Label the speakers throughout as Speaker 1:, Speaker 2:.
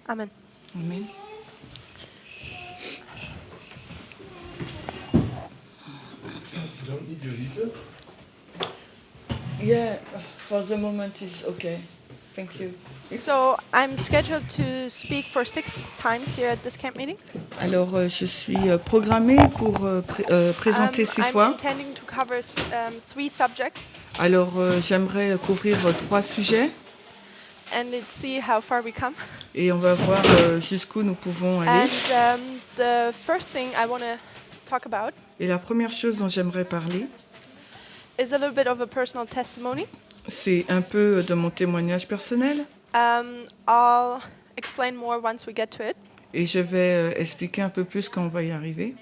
Speaker 1: Amen.
Speaker 2: Amen.
Speaker 3: You don't need your leader.
Speaker 2: Yeah, for the moment is okay. Thank you.
Speaker 1: So I'm scheduled to speak for 6 times here at this camp meeting.
Speaker 2: Alors, je suis programmée pour présenter 6
Speaker 1: I'm
Speaker 2: fois.
Speaker 1: intending to cover 3 subjects
Speaker 2: Alors, j'aimerais couvrir 3 sujets
Speaker 1: and let's see how far we come.
Speaker 2: et on va voir jusqu'où nous pouvons aller.
Speaker 1: And the first thing I want to talk about
Speaker 2: Et la première chose dont j'aimerais parler,
Speaker 1: is a little bit of a personal testimony.
Speaker 2: c'est un peu de mon témoignage personnel.
Speaker 1: I'll explain more once we get to it.
Speaker 2: Et je vais expliquer un peu plus quand on va y arriver.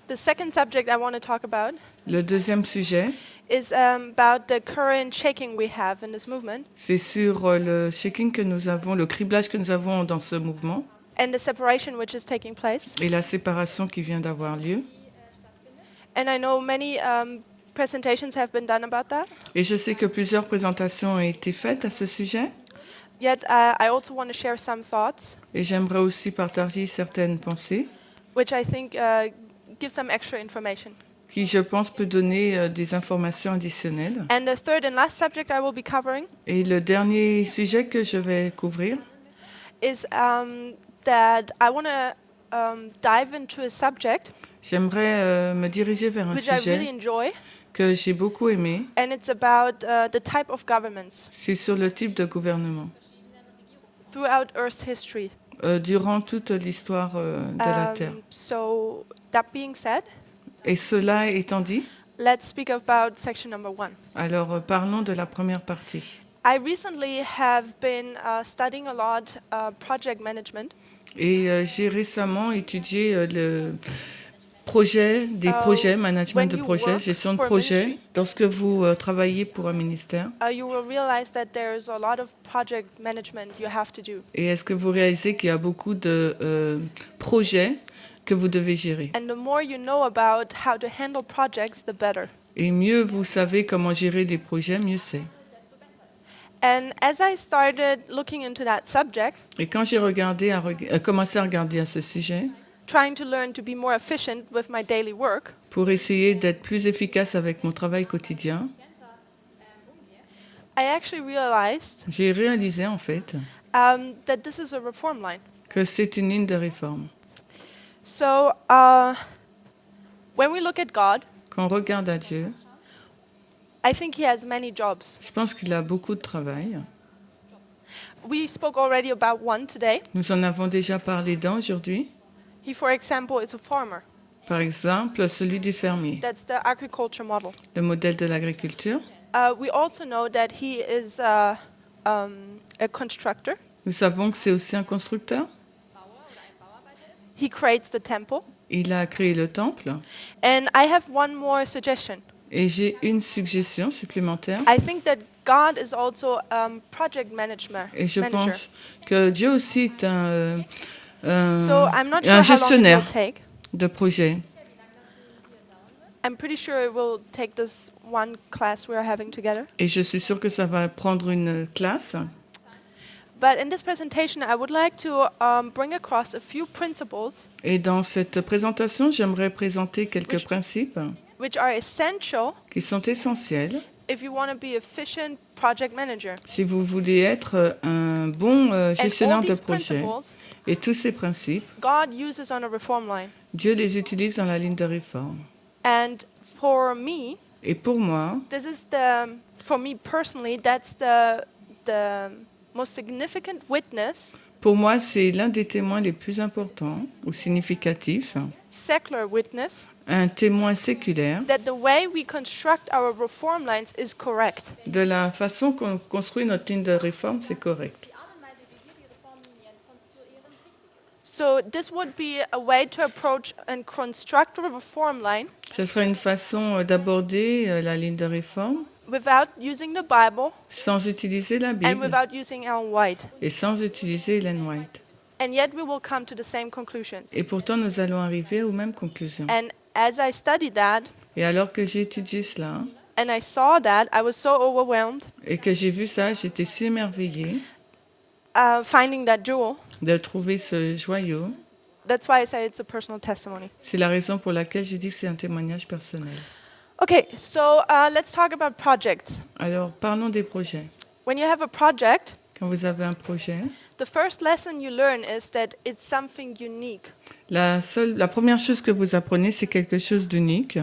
Speaker 1: The second subject I want to talk about
Speaker 2: Le deuxième sujet,
Speaker 1: is about the current shaking we have in this movement
Speaker 2: c'est sur le shaking que nous avons, le criblage que nous avons dans ce mouvement
Speaker 1: and the separation which is taking place.
Speaker 2: et la séparation qui vient d'avoir lieu.
Speaker 1: And I know many presentations have been done about that.
Speaker 2: Et je sais que plusieurs présentations ont été faites à ce sujet.
Speaker 1: Yet I also want to share some thoughts
Speaker 2: Et j'aimerais aussi partager certaines pensées
Speaker 1: which I think give some extra information.
Speaker 2: qui, je pense, peut donner des informations additionnelles.
Speaker 1: And the third and last subject I will be covering
Speaker 2: Et le dernier sujet que je vais couvrir,
Speaker 1: is that I want to dive into a subject
Speaker 2: j'aimerais me diriger vers un
Speaker 1: which I really
Speaker 2: sujet
Speaker 1: enjoy,
Speaker 2: que j'ai beaucoup aimé.
Speaker 1: and it's about the type of governments
Speaker 2: C'est sur le type de gouvernement.
Speaker 1: throughout Earth's history.
Speaker 2: Durant toute l'histoire de la Terre.
Speaker 1: So that being said,
Speaker 2: Et cela étant dit,
Speaker 1: let's speak about section number 1.
Speaker 2: alors parlons de la première partie.
Speaker 1: I recently have been studying a lot project management.
Speaker 2: Et j'ai récemment étudié le projet, des projets, management
Speaker 1: when
Speaker 2: de
Speaker 1: you
Speaker 2: projets,
Speaker 1: work
Speaker 2: gestion de
Speaker 1: for a
Speaker 2: projets.
Speaker 1: ministry,
Speaker 2: Lorsque vous travaillez pour un ministère,
Speaker 1: you will realize that there's a lot of project management you have to do.
Speaker 2: et est-ce que vous réalisez qu'il y a beaucoup de projets que vous devez gérer?
Speaker 1: And the more you know about how to handle projects, the better.
Speaker 2: Et mieux vous savez comment gérer des projets, mieux c'est.
Speaker 1: And as I started looking into that subject,
Speaker 2: Et quand j'ai commencé à regarder à ce sujet,
Speaker 1: trying to learn to be more efficient with my daily work,
Speaker 2: pour essayer d'être plus efficace avec mon travail quotidien,
Speaker 1: I actually realized
Speaker 2: j'ai réalisé en fait
Speaker 1: that this is a reform line.
Speaker 2: que c'est une ligne de réforme.
Speaker 1: So when we look at God,
Speaker 2: Quand on regarde à Dieu,
Speaker 1: I think he has many jobs.
Speaker 2: je pense qu'il a beaucoup de travail.
Speaker 1: We spoke already about one today.
Speaker 2: Nous en avons déjà parlé d'un aujourd'hui.
Speaker 1: He, for example, is a farmer.
Speaker 2: Par exemple, celui du fermier,
Speaker 1: That's the agriculture model.
Speaker 2: le modèle de l'agriculture.
Speaker 1: We also know that he is a constructor.
Speaker 2: Nous savons que c'est aussi un constructeur.
Speaker 1: He creates the temple.
Speaker 2: Il a créé le temple.
Speaker 1: And I have one more suggestion.
Speaker 2: Et j'ai une suggestion supplémentaire.
Speaker 1: I think that God is also project manager.
Speaker 2: Et je pense que Dieu aussi est un
Speaker 1: So I'm not sure
Speaker 2: un
Speaker 1: how long it
Speaker 2: gestionnaire
Speaker 1: will take.
Speaker 2: de projet.
Speaker 1: I'm pretty sure it will take this one class we are having together.
Speaker 2: Et je suis sûre que ça va prendre une classe.
Speaker 1: But in this presentation, I would like to bring across a few principles
Speaker 2: Et dans cette présentation, j'aimerais présenter quelques principes
Speaker 1: which are essential
Speaker 2: qui sont essentiels
Speaker 1: if you want to be efficient project manager.
Speaker 2: si vous voulez être un bon gestionnaire
Speaker 1: And all
Speaker 2: de
Speaker 1: these
Speaker 2: projet.
Speaker 1: principles,
Speaker 2: Et tous ces principes,
Speaker 1: God uses on a reform line.
Speaker 2: Dieu les utilise dans la ligne de réforme.
Speaker 1: And for me,
Speaker 2: Et pour moi,
Speaker 1: this is for me personally, that's the most significant witness,
Speaker 2: pour moi, c'est l'un des témoins les plus importants ou significatifs,
Speaker 1: secular witness,
Speaker 2: un témoin séculaire
Speaker 1: that the way we construct our reform lines is correct.
Speaker 2: de la façon qu'on construit notre ligne de réforme, c'est correct.
Speaker 1: So this would be a way to approach and construct a reform line
Speaker 2: Ce sera une façon d'aborder la ligne de réforme
Speaker 1: without using the Bible
Speaker 2: sans utiliser la
Speaker 1: and
Speaker 2: Bible
Speaker 1: without using Ellen White.
Speaker 2: et sans utiliser Ellen White.
Speaker 1: And yet we will come to the same conclusions.
Speaker 2: Et pourtant, nous allons arriver aux mêmes conclusions.
Speaker 1: And as I studied that
Speaker 2: Et alors que j'ai étudié cela
Speaker 1: and I saw that, I was so overwhelmed
Speaker 2: et que j'ai vu ça, j'étais si émerveillée
Speaker 1: finding that jewel.
Speaker 2: de trouver ce joyau.
Speaker 1: That's why I say it's a personal testimony.
Speaker 2: C'est la raison pour laquelle j'ai dit que c'est un témoignage personnel.
Speaker 1: Okay, so let's talk about projects.
Speaker 2: Alors, parlons des projets.
Speaker 1: When you have a project,
Speaker 2: Quand vous avez un projet,
Speaker 1: the first lesson you learn is that it's something unique.
Speaker 2: la première chose que vous apprenez, c'est quelque chose d'unique.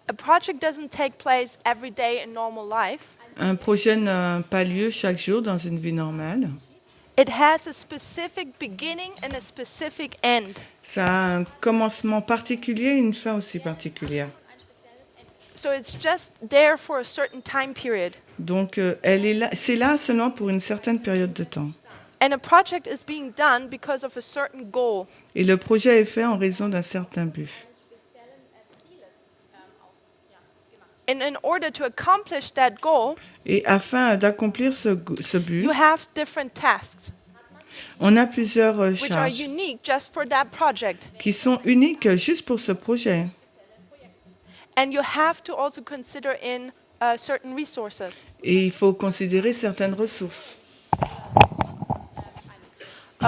Speaker 1: A project doesn't take place every day in normal life.
Speaker 2: Un projet n'a pas lieu chaque jour dans une vie normale.
Speaker 1: It has a specific beginning and a specific end.
Speaker 2: Ça a un commencement particulier et une fin aussi particulière.
Speaker 1: So it's just there for a certain time period.
Speaker 2: Donc, elle est là, c'est là seulement pour une certaine période de temps.
Speaker 1: And a project is being done because of a certain goal.
Speaker 2: Et le projet est fait en raison d'un certain but.
Speaker 1: And in order to accomplish that goal,
Speaker 2: Et afin d'accomplir ce but,
Speaker 1: you have different tasks,
Speaker 2: on a plusieurs
Speaker 1: which are
Speaker 2: charges
Speaker 1: unique just for that project.
Speaker 2: qui sont uniques juste pour ce projet.
Speaker 1: And you have to also consider in certain resources.
Speaker 2: Et il faut considérer certaines ressources.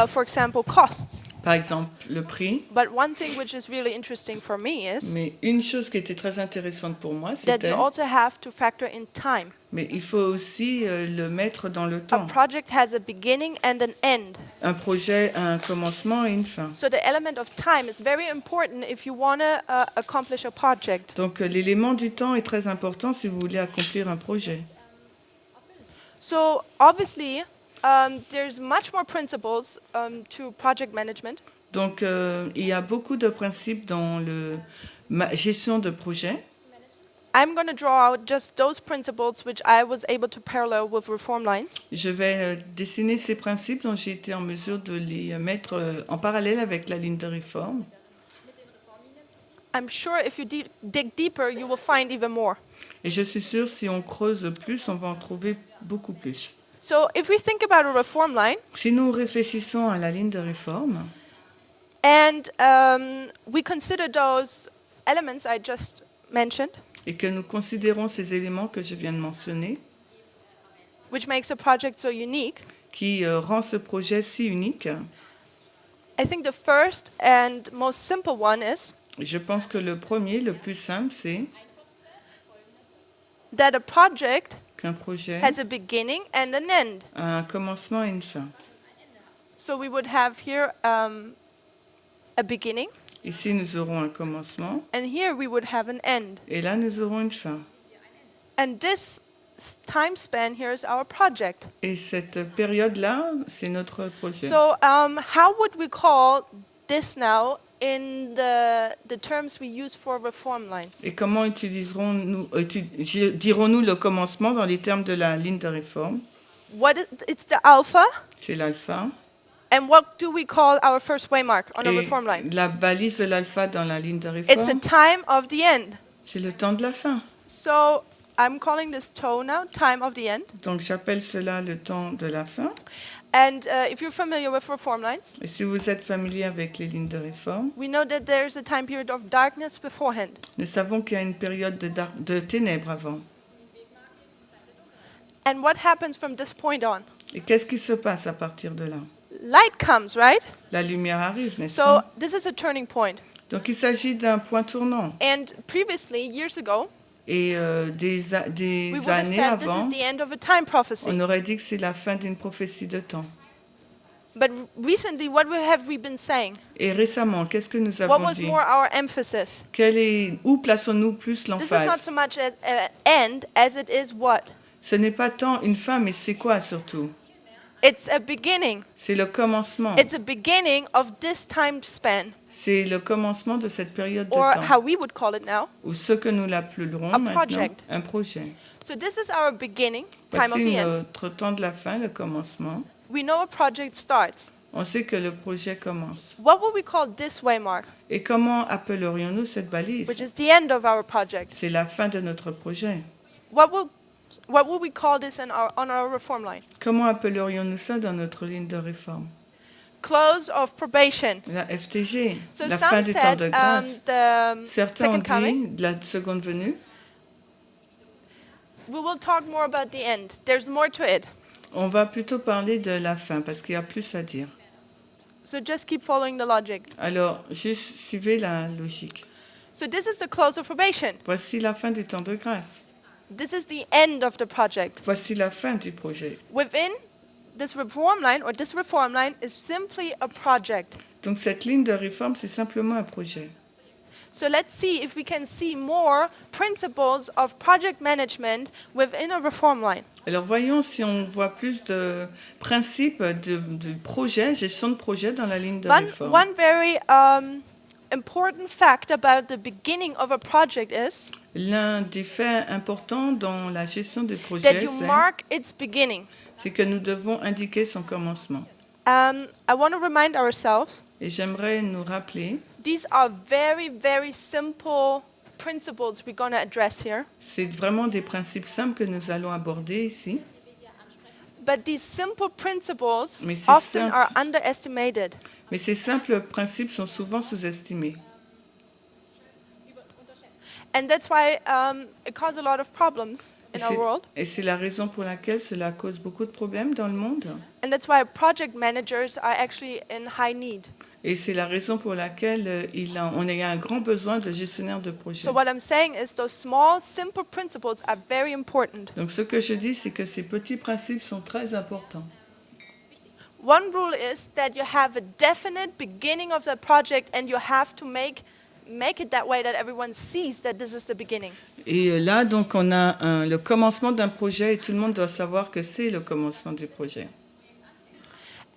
Speaker 1: For example, costs.
Speaker 2: Par exemple, le prix.
Speaker 1: But one thing which is really interesting for me is
Speaker 2: Mais une chose qui était très intéressante pour moi,
Speaker 1: that
Speaker 2: c'était...
Speaker 1: you also have to factor in time.
Speaker 2: Mais il faut aussi le mettre dans le
Speaker 1: A
Speaker 2: temps.
Speaker 1: project has a beginning and an end.
Speaker 2: Un projet a un commencement et une fin.
Speaker 1: So the element of time is very important if you want to accomplish a project.
Speaker 2: Donc l'élément du temps est très important si vous voulez accomplir un projet.
Speaker 1: So obviously, there's much more principles to project management.
Speaker 2: Donc il y a beaucoup de principes dans la gestion de projet.
Speaker 1: I'm going to draw out just those principles which I was able to parallel with reform lines.
Speaker 2: Je vais dessiner ces principes dont j'ai été en mesure de les mettre en parallèle avec la ligne de réforme.
Speaker 1: I'm sure if you dig deeper, you will find even more.
Speaker 2: Et je suis sûre, si on creuse plus, on va en trouver beaucoup plus.
Speaker 1: So if we think about a reform line,
Speaker 2: Si nous réfléchissons à la ligne de réforme,
Speaker 1: and we consider those elements I just mentioned,
Speaker 2: et que nous considérons ces éléments que je viens de mentionner,
Speaker 1: which makes a project so unique,
Speaker 2: qui rend ce projet si unique,
Speaker 1: I think the first and most simple one is
Speaker 2: je pense que le premier, le plus simple, c'est
Speaker 1: that a project
Speaker 2: qu'un projet
Speaker 1: has a beginning and an end.
Speaker 2: a un commencement et une fin.
Speaker 1: So we would have here a beginning,
Speaker 2: Ici, nous aurons un commencement,
Speaker 1: and here we would have an end.
Speaker 2: et là, nous aurons une fin.
Speaker 1: And this time span here is our project.
Speaker 2: Et cette période-là, c'est notre projet.
Speaker 1: So how would we call this now in the terms we use for reform lines?
Speaker 2: Et comment dirons-nous le commencement dans les termes de la ligne de réforme?
Speaker 1: It's the alpha,
Speaker 2: C'est l'alpha.
Speaker 1: and what do we call our first waymark on a
Speaker 2: Et
Speaker 1: reform line?
Speaker 2: la balise de l'alpha dans la ligne de
Speaker 1: It's the
Speaker 2: réforme,
Speaker 1: time of the end.
Speaker 2: c'est le temps de la fin.
Speaker 1: So I'm calling this toe now, time of the end.
Speaker 2: Donc, j'appelle cela le temps de la fin.
Speaker 1: And if you're familiar with reform lines,
Speaker 2: Et si vous êtes familier avec les lignes de réforme,
Speaker 1: we know that there's a time period of darkness beforehand.
Speaker 2: nous savons qu'il y a une période de ténèbres avant.
Speaker 1: And what happens from this point on?
Speaker 2: Et qu'est-ce qui se passe à partir de là?
Speaker 1: Light comes, right?
Speaker 2: La lumière arrive, n'est-ce
Speaker 1: So
Speaker 2: pas?
Speaker 1: this is a turning point.
Speaker 2: Donc, il s'agit d'un point tournant.
Speaker 1: And previously, years ago,
Speaker 2: Et des
Speaker 1: we would have
Speaker 2: années
Speaker 1: said this
Speaker 2: avant,
Speaker 1: is the end of a time prophecy.
Speaker 2: on aurait dit que c'est la fin d'une prophétie de temps.
Speaker 1: But recently, what have we been saying?
Speaker 2: Et récemment, qu'est-ce que nous
Speaker 1: What
Speaker 2: avons
Speaker 1: was
Speaker 2: dit?
Speaker 1: more our emphasis?
Speaker 2: Où plaçons-nous plus
Speaker 1: This is not
Speaker 2: l'emphase?
Speaker 1: so much as an end as it is what?
Speaker 2: Ce n'est pas tant une fin, mais c'est quoi surtout?
Speaker 1: It's a beginning.
Speaker 2: C'est le commencement.
Speaker 1: It's a beginning of this time span,
Speaker 2: C'est le commencement de cette période de
Speaker 1: or
Speaker 2: temps.
Speaker 1: how we would call it now.
Speaker 2: Ou ce que nous l'appellerons
Speaker 1: A
Speaker 2: maintenant
Speaker 1: project.
Speaker 2: un projet.
Speaker 1: So this is our beginning, time of
Speaker 2: Voici
Speaker 1: the end.
Speaker 2: notre temps de la fin, le commencement.
Speaker 1: We know a project starts.
Speaker 2: On sait que le projet commence.
Speaker 1: What would we call this waymark,
Speaker 2: Et comment appellerions-nous cette balise?
Speaker 1: which is the end of our project?
Speaker 2: C'est la fin de notre projet.
Speaker 1: What would we call this on our reform line?
Speaker 2: Comment appellerions-nous ça dans notre ligne de réforme?
Speaker 1: Close of probation.
Speaker 2: La FTG,
Speaker 1: So
Speaker 2: la fin
Speaker 1: some
Speaker 2: du temps
Speaker 1: said
Speaker 2: de grâce.
Speaker 1: the
Speaker 2: Certains ont
Speaker 1: second coming.
Speaker 2: dit de la seconde venue.
Speaker 1: We will talk more about the end. There's more to it.
Speaker 2: On va plutôt parler de la fin parce qu'il y a plus à dire.
Speaker 1: So just keep following the logic.
Speaker 2: Alors, juste suivez la logique.
Speaker 1: So this is the close of probation.
Speaker 2: Voici la fin du temps de grâce.
Speaker 1: This is the end of the project.
Speaker 2: Voici la fin du projet.
Speaker 1: Within this reform line, or this reform line, is simply a project.
Speaker 2: Donc cette ligne de réforme, c'est simplement un projet.
Speaker 1: So let's see if we can see more principles of project management within a reform line.
Speaker 2: Alors voyons si on voit plus de principes de projet, gestion de projet dans la ligne de réforme.
Speaker 1: One very important fact about the beginning of a project is
Speaker 2: L'un des faits importants dans la gestion des projets,
Speaker 1: that you mark its beginning.
Speaker 2: c'est que nous devons indiquer son commencement.
Speaker 1: I want to remind ourselves,
Speaker 2: Et j'aimerais nous rappeler,
Speaker 1: these are very, very simple principles we're going to address here.
Speaker 2: c'est vraiment des principes simples que nous allons aborder ici.
Speaker 1: But these simple principles
Speaker 2: Mais c'est
Speaker 1: often
Speaker 2: simple.
Speaker 1: are underestimated.
Speaker 2: Mais ces simples principes sont souvent sous-estimés.
Speaker 1: And that's why it causes a lot of problems in our world.
Speaker 2: Et c'est la raison pour laquelle cela cause beaucoup de problèmes dans le monde.
Speaker 1: And that's why project managers are actually in high need.
Speaker 2: Et c'est la raison pour laquelle on a un grand besoin de gestionnaires de projets.
Speaker 1: So what I'm saying is those small, simple principles are very important.
Speaker 2: Donc ce que je dis, c'est que ces petits principes sont très importants.
Speaker 1: One rule is that you have a definite beginning of the project and you have to make it that way that everyone sees that this is the beginning.
Speaker 2: Et là, donc, on a le commencement d'un projet et tout le monde doit savoir que c'est le commencement du projet.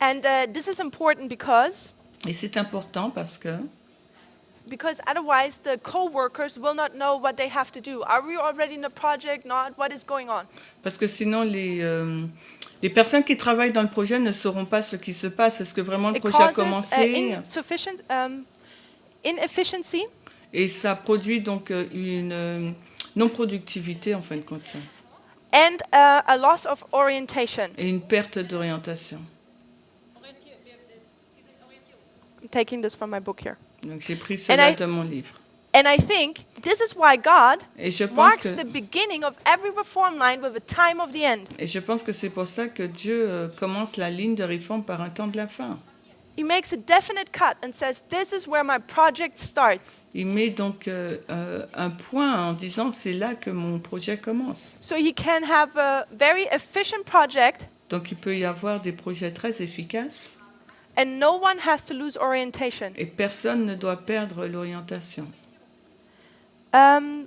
Speaker 1: And this is important because
Speaker 2: Et c'est important parce que
Speaker 1: otherwise the co-workers will not know what they have to do. Are we already in the project? Not. What is going on?
Speaker 2: Parce que sinon, les personnes qui travaillent dans le projet ne sauront pas ce qui se passe. Est-ce que vraiment le
Speaker 1: It
Speaker 2: projet a
Speaker 1: causes
Speaker 2: commencé?
Speaker 1: inefficiency
Speaker 2: Et ça produit donc une non-productivité, en fin de compte,
Speaker 1: and a loss of orientation.
Speaker 2: et une perte d'orientation.
Speaker 1: I'm taking this from my book here.
Speaker 2: Donc j'ai pris cela de mon livre.
Speaker 1: And I think this is why God
Speaker 2: Et je pense
Speaker 1: marks the
Speaker 2: que,
Speaker 1: beginning of every reform line with a time of the end.
Speaker 2: c'est pour ça que Dieu commence la ligne de réforme par un temps de la fin.
Speaker 1: He makes a definite cut and says, this is where my project starts.
Speaker 2: Il met donc un point en disant c'est là que mon projet commence.
Speaker 1: So he can have a very efficient project
Speaker 2: Donc il peut y avoir des projets très efficaces
Speaker 1: and no one has to lose orientation.
Speaker 2: et personne ne doit perdre l'orientation.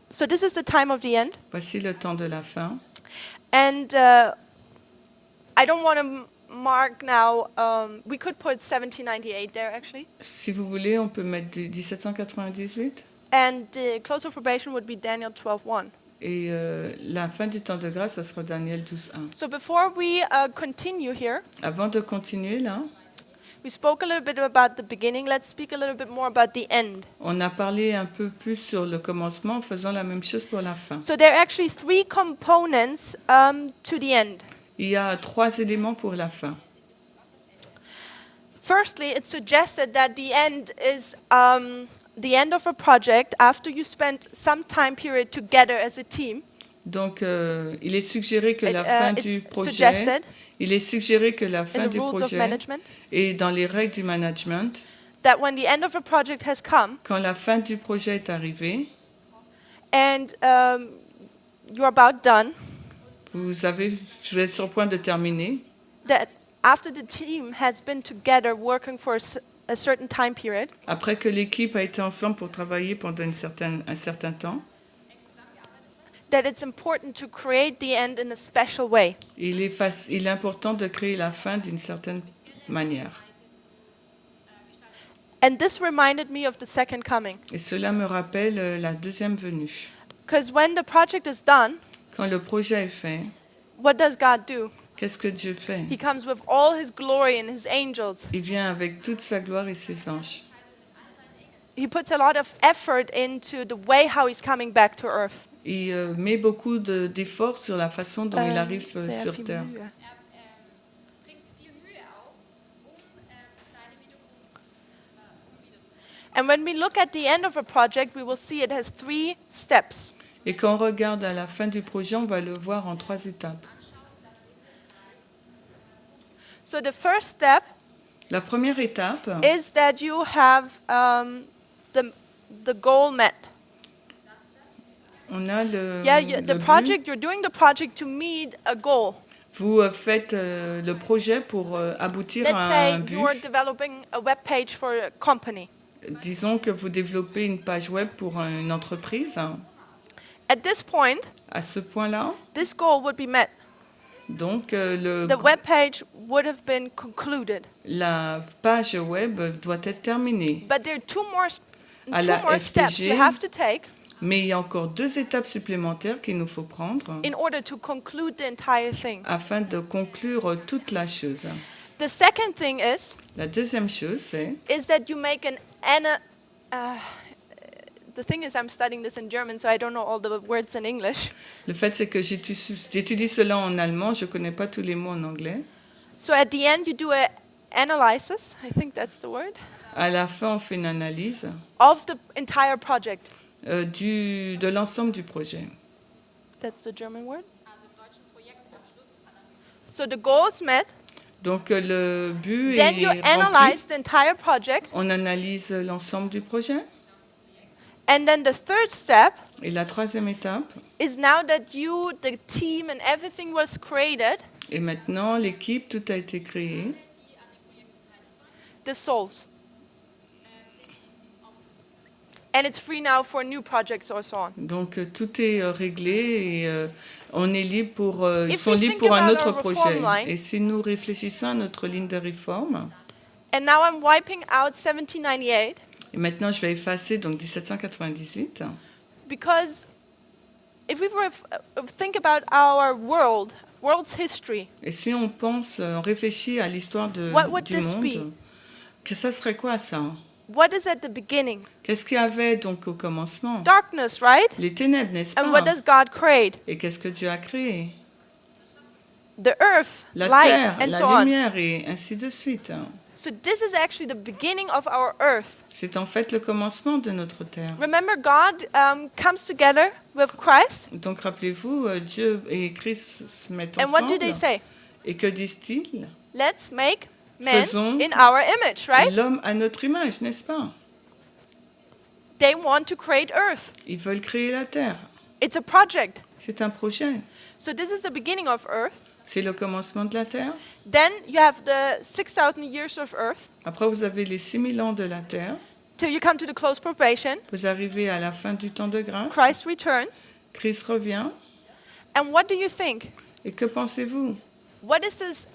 Speaker 1: So this is the time of the end.
Speaker 2: Voici le temps de la fin.
Speaker 1: And I don't want to mark now, we could put 1798 there actually.
Speaker 2: Si vous voulez, on peut mettre 1798
Speaker 1: And the close of probation would be Daniel 12:1.
Speaker 2: et la fin du temps de grâce, ça sera Daniel 12:1.
Speaker 1: So before we continue here,
Speaker 2: Avant de continuer là,
Speaker 1: we spoke a little bit about the beginning. Let's speak a little bit more about the end.
Speaker 2: on a parlé un peu plus sur le commencement en faisant la même chose pour la fin.
Speaker 1: So there are actually three components to the end.
Speaker 2: Il y a 3 éléments pour la fin.
Speaker 1: Firstly, it's suggested that the end is the end of a project after you spent some time period together as a team.
Speaker 2: Donc, il est suggéré que la fin du
Speaker 1: It's
Speaker 2: projet,
Speaker 1: suggested
Speaker 2: il est suggéré que la
Speaker 1: in
Speaker 2: fin
Speaker 1: the
Speaker 2: du
Speaker 1: rules of
Speaker 2: projet
Speaker 1: management
Speaker 2: et dans les règles du management,
Speaker 1: that when the end of a project has come
Speaker 2: quand la fin du projet est arrivée,
Speaker 1: and you're about done,
Speaker 2: vous êtes sur le point de terminer,
Speaker 1: that after the team has been together working for a certain time period,
Speaker 2: après que l'équipe a été ensemble pour travailler pendant un certain temps,
Speaker 1: that it's important to create the end in a special way.
Speaker 2: il est important de créer la fin d'une certaine manière.
Speaker 1: And this reminded me of the second coming.
Speaker 2: Et cela me rappelle la deuxième venue.
Speaker 1: Because when the project is done,
Speaker 2: Quand le projet est fait,
Speaker 1: what does God do?
Speaker 2: qu'est-ce que Dieu fait?
Speaker 1: He comes with all his glory and his angels.
Speaker 2: Il vient avec toute sa gloire et ses anges.
Speaker 1: He puts a lot of effort into the way how he's coming back to earth.
Speaker 2: Il met beaucoup d'efforts sur la façon dont il arrive sur Terre.
Speaker 1: And when we look at the end of a project, we will see it has 3 steps.
Speaker 2: Et quand on regarde à la fin du projet, on va le voir en 3 étapes.
Speaker 1: So the first step
Speaker 2: La première étape,
Speaker 1: is that you have the goal met.
Speaker 2: on a le,
Speaker 1: The
Speaker 2: le but.
Speaker 1: project, you're doing the project to meet a goal.
Speaker 2: Vous faites le projet pour aboutir
Speaker 1: Let's
Speaker 2: à
Speaker 1: say
Speaker 2: un but.
Speaker 1: you're developing a web page for a company.
Speaker 2: Disons que vous développez une page web pour une entreprise.
Speaker 1: At this point,
Speaker 2: À ce point-là,
Speaker 1: this goal would be met.
Speaker 2: donc
Speaker 1: The web page would have been concluded.
Speaker 2: la page web doit être terminée.
Speaker 1: But there are two more
Speaker 2: À la
Speaker 1: steps
Speaker 2: FTG,
Speaker 1: you have to take
Speaker 2: mais il y a encore 2 étapes supplémentaires qu'il nous faut prendre
Speaker 1: in order to conclude the entire thing.
Speaker 2: afin de conclure toute la chose.
Speaker 1: The second thing is
Speaker 2: La deuxième chose, c'est
Speaker 1: that you make the thing is I'm studying this in German, so I don't know all the words in English.
Speaker 2: le fait c'est que j'étudie cela en allemand, je ne connais pas tous les mots en anglais.
Speaker 1: So at the end, you do an analysis, I think that's the word,
Speaker 2: À la fin, on fait une analyse
Speaker 1: of the entire project.
Speaker 2: de l'ensemble du projet.
Speaker 1: That's the German word. So the goal is met.
Speaker 2: Donc le but
Speaker 1: Then
Speaker 2: est
Speaker 1: you
Speaker 2: rempli.
Speaker 1: analyze the entire project.
Speaker 2: On analyse l'ensemble du projet.
Speaker 1: And then the third step
Speaker 2: Et la troisième étape,
Speaker 1: is now that you, the team, and everything was created,
Speaker 2: et maintenant l'équipe, tout a été créé.
Speaker 1: the souls. And it's free now for new projects or so on.
Speaker 2: Donc tout est réglé et on est libre pour, ils
Speaker 1: If
Speaker 2: sont
Speaker 1: we
Speaker 2: libres
Speaker 1: think
Speaker 2: pour un
Speaker 1: about
Speaker 2: autre
Speaker 1: our
Speaker 2: projet.
Speaker 1: reform line-
Speaker 2: Et si nous réfléchissons à notre ligne de réforme,
Speaker 1: And now I'm wiping out 1798
Speaker 2: et maintenant je vais effacer donc 1798,
Speaker 1: because if we think about our world's history,
Speaker 2: et si on pense, on réfléchit à l'histoire
Speaker 1: What would
Speaker 2: du
Speaker 1: this
Speaker 2: monde,
Speaker 1: be?
Speaker 2: que ça serait quoi ça?
Speaker 1: what is at the beginning?
Speaker 2: Qu'est-ce qu'il y avait donc au commencement?
Speaker 1: Darkness, right?
Speaker 2: Les ténèbres, n'est-ce pas?
Speaker 1: And what does God create?
Speaker 2: Et qu'est-ce que Dieu a créé?
Speaker 1: The earth,
Speaker 2: La
Speaker 1: light,
Speaker 2: terre,
Speaker 1: and so
Speaker 2: la
Speaker 1: on.
Speaker 2: lumière et ainsi de suite.
Speaker 1: So this is actually the beginning of our earth.
Speaker 2: C'est en fait le commencement de notre terre.
Speaker 1: Remember, God comes together with Christ,
Speaker 2: Donc rappelez-vous, Dieu et Christ se mettent
Speaker 1: and what do they
Speaker 2: ensemble.
Speaker 1: say?
Speaker 2: Et que disent-ils?
Speaker 1: Let's make man
Speaker 2: Faisons
Speaker 1: in our image, right?
Speaker 2: L'homme à notre image, n'est-ce pas?
Speaker 1: They want to create earth.
Speaker 2: Ils veulent créer la terre.
Speaker 1: It's a project.
Speaker 2: C'est un projet.
Speaker 1: So this is the beginning of earth.
Speaker 2: C'est le commencement de la terre.
Speaker 1: Then you have the 6,000 years of earth
Speaker 2: Après, vous avez les 6000 ans de la terre.
Speaker 1: till you come to the close probation.
Speaker 2: Vous arrivez à la fin du temps de grâce.
Speaker 1: Christ returns.
Speaker 2: Christ revient.
Speaker 1: And what do you think?
Speaker 2: Et que pensez-vous?
Speaker 1: What is this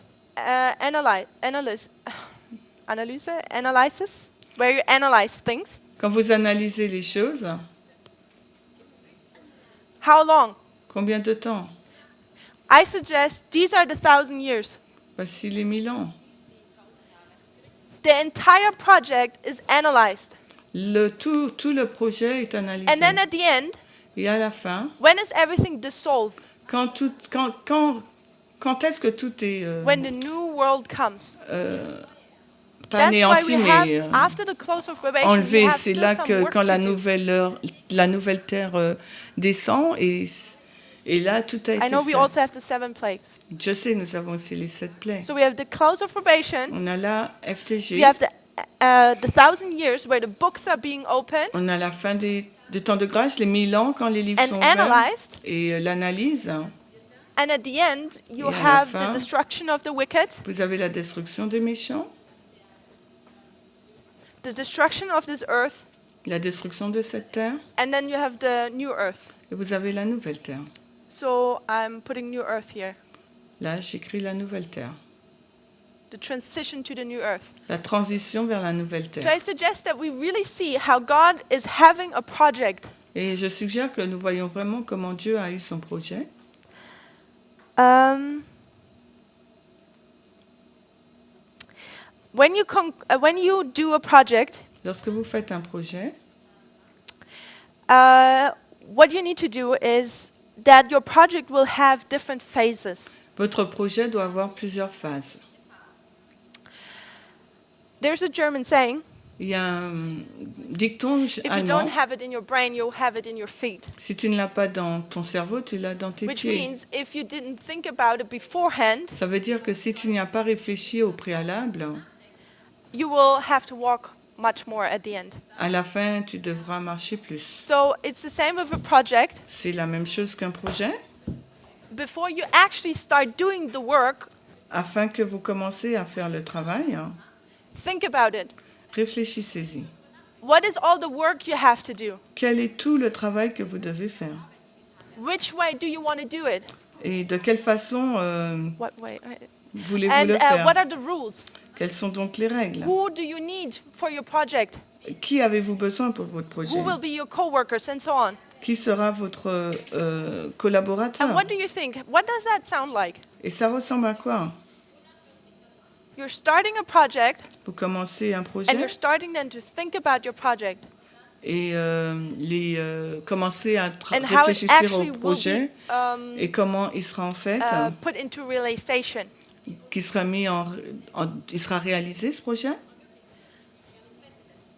Speaker 1: analysis, where you analyze things?
Speaker 2: Quand vous analysez les choses,
Speaker 1: How long?
Speaker 2: combien de temps?
Speaker 1: I suggest these are the 1,000 years.
Speaker 2: Voici les 1000 ans.
Speaker 1: The entire project is analyzed.
Speaker 2: Tout le projet est analysé.
Speaker 1: And then at the end,
Speaker 2: Et à la fin,
Speaker 1: when is everything dissolved?
Speaker 2: quand est-ce que tout est
Speaker 1: When the new world comes.
Speaker 2: pas
Speaker 1: That's why
Speaker 2: anéanti,
Speaker 1: we
Speaker 2: mais
Speaker 1: have, after the close of probation, we
Speaker 2: enlevé?
Speaker 1: have
Speaker 2: C'est
Speaker 1: still
Speaker 2: là
Speaker 1: some
Speaker 2: que
Speaker 1: work
Speaker 2: quand
Speaker 1: to do.
Speaker 2: la nouvelle terre descend et là tout a
Speaker 1: I
Speaker 2: été
Speaker 1: know we
Speaker 2: fait.
Speaker 1: also have the 7 plagues.
Speaker 2: Je sais, nous avons aussi les 7 plaies.
Speaker 1: So we have the close of probation.
Speaker 2: On a la FTG.
Speaker 1: We have the 1,000 years where the books are being opened
Speaker 2: On a la fin du temps de grâce, les 1000 ans quand les livres
Speaker 1: and
Speaker 2: sont ouverts
Speaker 1: analyzed.
Speaker 2: et l'analyse.
Speaker 1: And at the end, you
Speaker 2: Et à la
Speaker 1: have
Speaker 2: fin,
Speaker 1: the destruction of the wicked,
Speaker 2: Vous avez la destruction des méchants,
Speaker 1: the destruction of this earth,
Speaker 2: la destruction de cette terre,
Speaker 1: and then you have the new earth.
Speaker 2: et vous avez la nouvelle terre.
Speaker 1: So I'm putting new earth here.
Speaker 2: Là, j'écris la nouvelle terre.
Speaker 1: The transition to the new earth.
Speaker 2: La transition vers la nouvelle
Speaker 1: So
Speaker 2: terre.
Speaker 1: I suggest that we really see how God is having a project.
Speaker 2: Et je suggère que nous voyons vraiment comment Dieu a eu son projet.
Speaker 1: When you do a project,
Speaker 2: Lorsque vous faites un projet,
Speaker 1: what you need to do is that your project will have different phases.
Speaker 2: votre projet doit avoir plusieurs phases.
Speaker 1: There's a German saying,
Speaker 2: Il y a un dicton
Speaker 1: If you
Speaker 2: allemand,
Speaker 1: don't have it in your brain, you'll have it in your feet.
Speaker 2: si tu ne l'as pas dans ton cerveau, tu l'as dans tes
Speaker 1: Which
Speaker 2: pieds.
Speaker 1: means if you didn't think about it beforehand,
Speaker 2: Ça veut dire que si tu n'y as pas réfléchi au préalable,
Speaker 1: you will have to walk much more at the end.
Speaker 2: à la fin, tu devras marcher plus.
Speaker 1: So it's the same with a project.
Speaker 2: C'est la même chose qu'un projet.
Speaker 1: Before you actually start doing the work,
Speaker 2: Afin que vous commencez à faire le travail,
Speaker 1: think about it.
Speaker 2: réfléchissez-y.
Speaker 1: What is all the work you have to do?
Speaker 2: Quel est tout le travail que vous devez faire?
Speaker 1: Which way do you want to do it?
Speaker 2: Et de quelle façon
Speaker 1: What way?
Speaker 2: voulez-vous
Speaker 1: And
Speaker 2: le
Speaker 1: what
Speaker 2: faire?
Speaker 1: are the rules?
Speaker 2: Quelles sont donc les règles?
Speaker 1: Who do you need for your project?
Speaker 2: Qui avez-vous besoin pour votre projet?
Speaker 1: Who will be your co-workers and so on?
Speaker 2: Qui sera votre
Speaker 1: And
Speaker 2: collaborateur?
Speaker 1: what do you think? What does that sound like?
Speaker 2: Et ça ressemble à quoi?
Speaker 1: You're starting a project
Speaker 2: Vous commencez un
Speaker 1: and
Speaker 2: projet
Speaker 1: you're starting then to think about your project
Speaker 2: et commencez à
Speaker 1: and how it
Speaker 2: réfléchir
Speaker 1: actually
Speaker 2: au
Speaker 1: will
Speaker 2: projet
Speaker 1: be
Speaker 2: et comment il sera en fait,
Speaker 1: put into realization.
Speaker 2: qui sera il sera réalisé ce projet.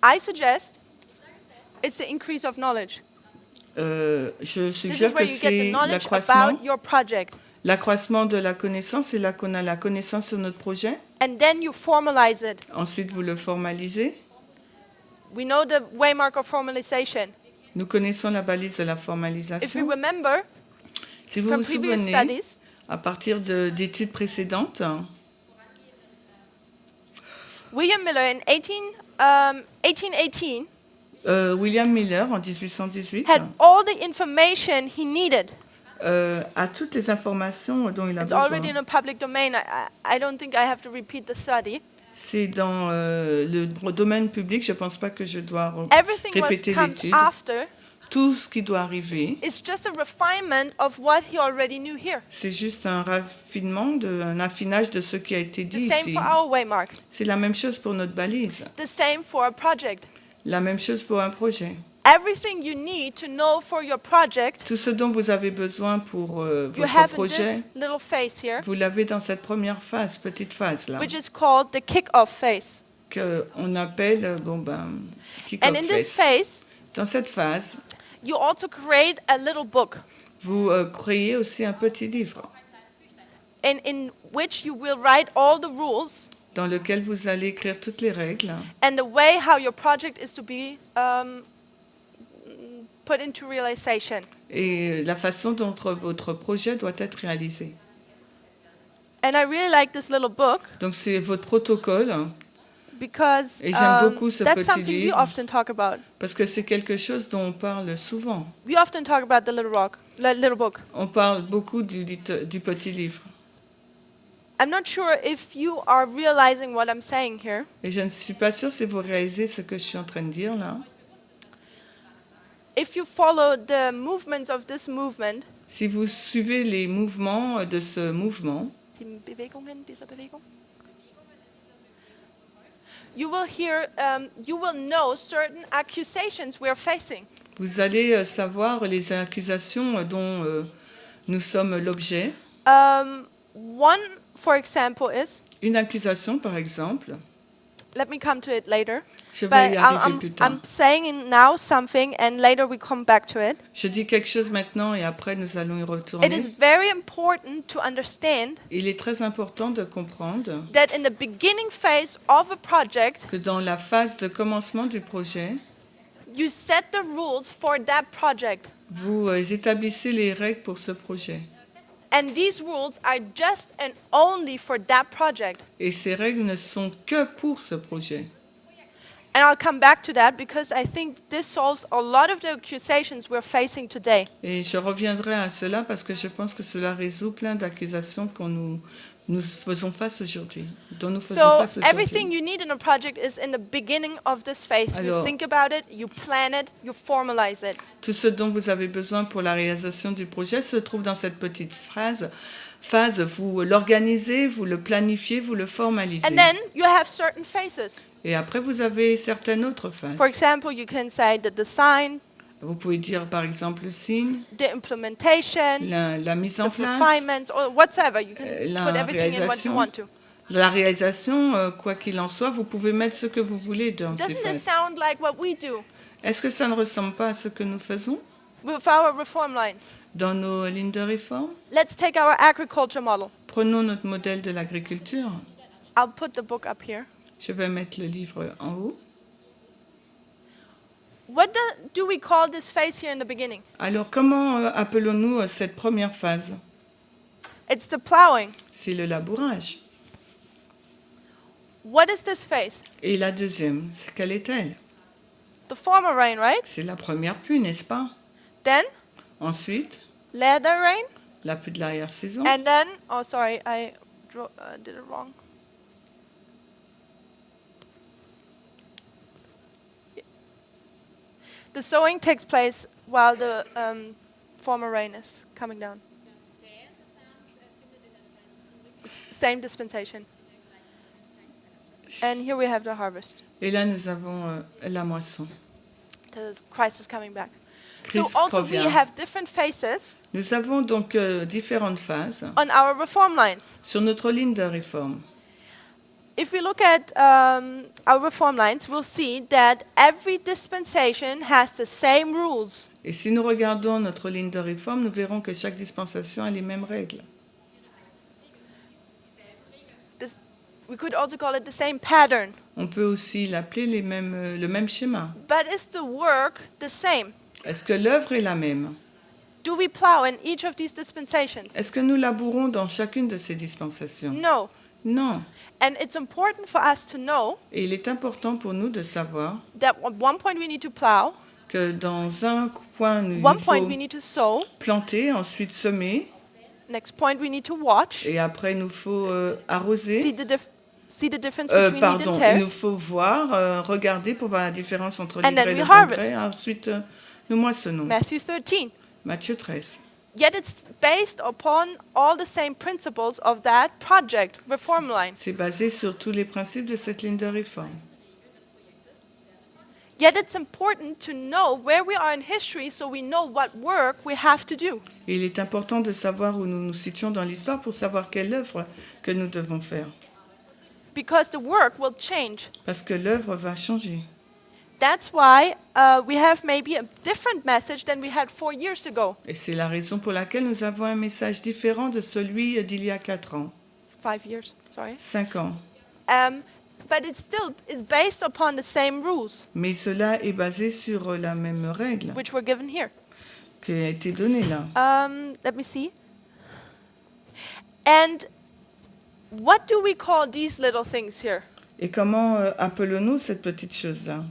Speaker 1: I suggest it's the increase of knowledge.
Speaker 2: Je
Speaker 1: This is
Speaker 2: suggère
Speaker 1: where
Speaker 2: que
Speaker 1: you get the
Speaker 2: c'est
Speaker 1: knowledge
Speaker 2: l'accroissement,
Speaker 1: about your project.
Speaker 2: l'accroissement de la connaissance, et là qu'on a la connaissance sur notre projet.
Speaker 1: And then you formalize it.
Speaker 2: Ensuite, vous le formalisez.
Speaker 1: We know the waymark of formalization.
Speaker 2: Nous connaissons la balise de la
Speaker 1: If you
Speaker 2: formalisation.
Speaker 1: remember
Speaker 2: Si vous
Speaker 1: from
Speaker 2: vous
Speaker 1: previous
Speaker 2: souvenez,
Speaker 1: studies,
Speaker 2: à partir d'études précédentes,
Speaker 1: William Miller in 1818
Speaker 2: William Miller, en 1818,
Speaker 1: had all the information he needed.
Speaker 2: a toutes les informations dont il a
Speaker 1: It's already in
Speaker 2: besoin.
Speaker 1: a public domain. I don't think I have to repeat the study.
Speaker 2: C'est dans le domaine public, je ne pense pas que je dois
Speaker 1: Everything
Speaker 2: répéter
Speaker 1: comes
Speaker 2: l'étude.
Speaker 1: after.
Speaker 2: Tout ce qui doit arriver,
Speaker 1: It's just a refinement of what he already knew here.
Speaker 2: c'est juste un raffinement, un affinage de ce qui a été
Speaker 1: The
Speaker 2: dit
Speaker 1: same
Speaker 2: ici.
Speaker 1: for our waymark.
Speaker 2: C'est la même chose pour notre balise,
Speaker 1: The same for a project.
Speaker 2: la même chose pour un projet.
Speaker 1: Everything you need to know for your project,
Speaker 2: Tout ce dont vous avez besoin pour
Speaker 1: you
Speaker 2: votre
Speaker 1: have in
Speaker 2: projet,
Speaker 1: this little phase here,
Speaker 2: vous l'avez dans cette première phase, petite phase là,
Speaker 1: which is called the kick-off phase.
Speaker 2: qu'on appelle kick-off
Speaker 1: And in this
Speaker 2: phase.
Speaker 1: phase,
Speaker 2: Dans cette phase,
Speaker 1: you also create a little book
Speaker 2: vous créez aussi un petit livre
Speaker 1: in which you will write all the rules
Speaker 2: dans lequel vous allez écrire toutes les règles
Speaker 1: and the way how your project is to be put into realization.
Speaker 2: et la façon dont votre projet doit être réalisé.
Speaker 1: And I really like this little book
Speaker 2: Donc c'est votre protocole,
Speaker 1: because
Speaker 2: Et j'aime beaucoup ce
Speaker 1: that's
Speaker 2: petit
Speaker 1: something we
Speaker 2: livre.
Speaker 1: often talk about.
Speaker 2: parce que c'est quelque chose dont on parle souvent.
Speaker 1: We often talk about the little book.
Speaker 2: On parle beaucoup du petit livre.
Speaker 1: I'm not sure if you are realizing what I'm saying here.
Speaker 2: Et je ne suis pas sûre si vous réalisez ce que je suis en train de dire là.
Speaker 1: If you follow the movements of this movement,
Speaker 2: Si vous suivez les mouvements de ce mouvement,
Speaker 1: die Bewegungen dieser Bewegung, you will know certain accusations we are facing.
Speaker 2: vous allez savoir les accusations dont nous sommes l'objet.
Speaker 1: One, for example, is,
Speaker 2: Une accusation, par exemple,
Speaker 1: let me come to it later,
Speaker 2: je
Speaker 1: but
Speaker 2: vais y arriver plus tard.
Speaker 1: I'm saying now something and later we come back to it.
Speaker 2: Je dis quelque chose maintenant et après nous allons y
Speaker 1: It is
Speaker 2: retourner.
Speaker 1: very important to understand
Speaker 2: Il est très important de comprendre
Speaker 1: that in the beginning phase of a project,
Speaker 2: que dans la phase de commencement du projet,
Speaker 1: you set the rules for that project.
Speaker 2: vous établissez les règles pour ce projet.
Speaker 1: And these rules are just and only for that project.
Speaker 2: Et ces règles ne sont que pour ce projet.
Speaker 1: And I'll come back to that because I think this solves a lot of the accusations we're facing today.
Speaker 2: Et je reviendrai à cela parce que je pense que cela résout plein d'accusations que nous faisons face aujourd'hui, dont nous faisons
Speaker 1: So
Speaker 2: face
Speaker 1: everything
Speaker 2: aujourd'hui.
Speaker 1: you need in a project is in the beginning of this phase. You
Speaker 2: Alors-
Speaker 1: think about it, you plan it, you formalize it.
Speaker 2: Tout ce dont vous avez besoin pour la réalisation du projet se trouve dans cette petite phase. Vous l'organisez, vous le planifiez, vous le formalisez.
Speaker 1: And then you have certain phases.
Speaker 2: Et après, vous avez certaines autres phases.
Speaker 1: For example, you can say the design,
Speaker 2: Vous pouvez dire, par exemple, le signe,
Speaker 1: the implementation,
Speaker 2: la mise en
Speaker 1: the
Speaker 2: place,
Speaker 1: refinements, or whatsoever. You can
Speaker 2: la
Speaker 1: put everything in what you
Speaker 2: réalisation.
Speaker 1: want to.
Speaker 2: La réalisation, quoi qu'il en soit, vous pouvez mettre ce que vous voulez dans ces
Speaker 1: Doesn't it
Speaker 2: phases.
Speaker 1: sound like what we do
Speaker 2: Est-ce que ça ne ressemble pas à ce que nous faisons
Speaker 1: with our reform lines?
Speaker 2: dans nos lignes de réforme?
Speaker 1: Let's take our agriculture model.
Speaker 2: Prenons notre modèle de l'agriculture.
Speaker 1: I'll put the book up here.
Speaker 2: Je vais mettre le livre en haut.
Speaker 1: What do we call this phase here in the beginning?
Speaker 2: Alors, comment appelons-nous cette première phase?
Speaker 1: It's the plowing.
Speaker 2: C'est le labourage.
Speaker 1: What is this phase?
Speaker 2: Et la deuxième, quelle est-elle?
Speaker 1: The former rain, right?
Speaker 2: C'est la première pluie, n'est-ce pas?
Speaker 1: Then
Speaker 2: Ensuite,
Speaker 1: later rain,
Speaker 2: la pluie de l'arrière-saison.
Speaker 1: and then, oh sorry, I did it wrong. The sowing takes place while the former rain is coming down. Same dispensation. And here we have the harvest.
Speaker 2: Et là, nous avons la moisson.
Speaker 1: The Christ is coming back.
Speaker 2: Christ
Speaker 1: So also we
Speaker 2: revient.
Speaker 1: have different phases
Speaker 2: Nous avons donc différentes phases
Speaker 1: on our reform lines.
Speaker 2: sur notre ligne de réforme.
Speaker 1: If we look at our reform lines, we'll see that every dispensation has the same rules.
Speaker 2: Et si nous regardons notre ligne de réforme, nous verrons que chaque dispensation a les mêmes règles.
Speaker 1: We could also call it the same pattern.
Speaker 2: On peut aussi l'appeler le même schéma.
Speaker 1: But is the work the same?
Speaker 2: Est-ce que l'œuvre est la même?
Speaker 1: Do we plow in each of these dispensations?
Speaker 2: Est-ce que nous labourons dans chacune de ces dispensations?
Speaker 1: No.
Speaker 2: Non.
Speaker 1: And it's important for us to know
Speaker 2: Et il est important pour nous de savoir
Speaker 1: that at one point we need to plow,
Speaker 2: que dans un point, il
Speaker 1: one point
Speaker 2: faut
Speaker 1: we need to sow,
Speaker 2: planter, ensuite semer,
Speaker 1: next point we need to watch,
Speaker 2: et après, il nous faut arroser.
Speaker 1: see the difference between wheat
Speaker 2: Pardon,
Speaker 1: and
Speaker 2: il nous
Speaker 1: tares,
Speaker 2: faut voir, regarder pour voir la différence entre
Speaker 1: And then
Speaker 2: l'ivraie et
Speaker 1: we
Speaker 2: le
Speaker 1: harvest.
Speaker 2: concret. Ensuite, nous moissonnons.
Speaker 1: Matthew 13.
Speaker 2: Matthieu 13.
Speaker 1: Yet it's based upon all the same principles of that project, reform line.
Speaker 2: C'est basé sur tous les principes de cette ligne de réforme.
Speaker 1: Yet it's important to know where we are in history so we know what work we have to do.
Speaker 2: Et il est important de savoir où nous nous situons dans l'histoire pour savoir quelle œuvre que nous devons faire.
Speaker 1: Because the work will change.
Speaker 2: Parce que l'œuvre va changer.
Speaker 1: That's why we have maybe a different message than we had 4 years ago.
Speaker 2: Et c'est la raison pour laquelle nous avons un message différent de celui d'il y a 4 ans,
Speaker 1: 5 years, sorry.
Speaker 2: 5 ans.
Speaker 1: But it still is based upon the same rules
Speaker 2: Mais cela est basé sur la même règle
Speaker 1: which were given here.
Speaker 2: qui a été donnée là.
Speaker 1: Let me see. And what do we call these little things here?
Speaker 2: Et comment appelons-nous cette petite chose-là?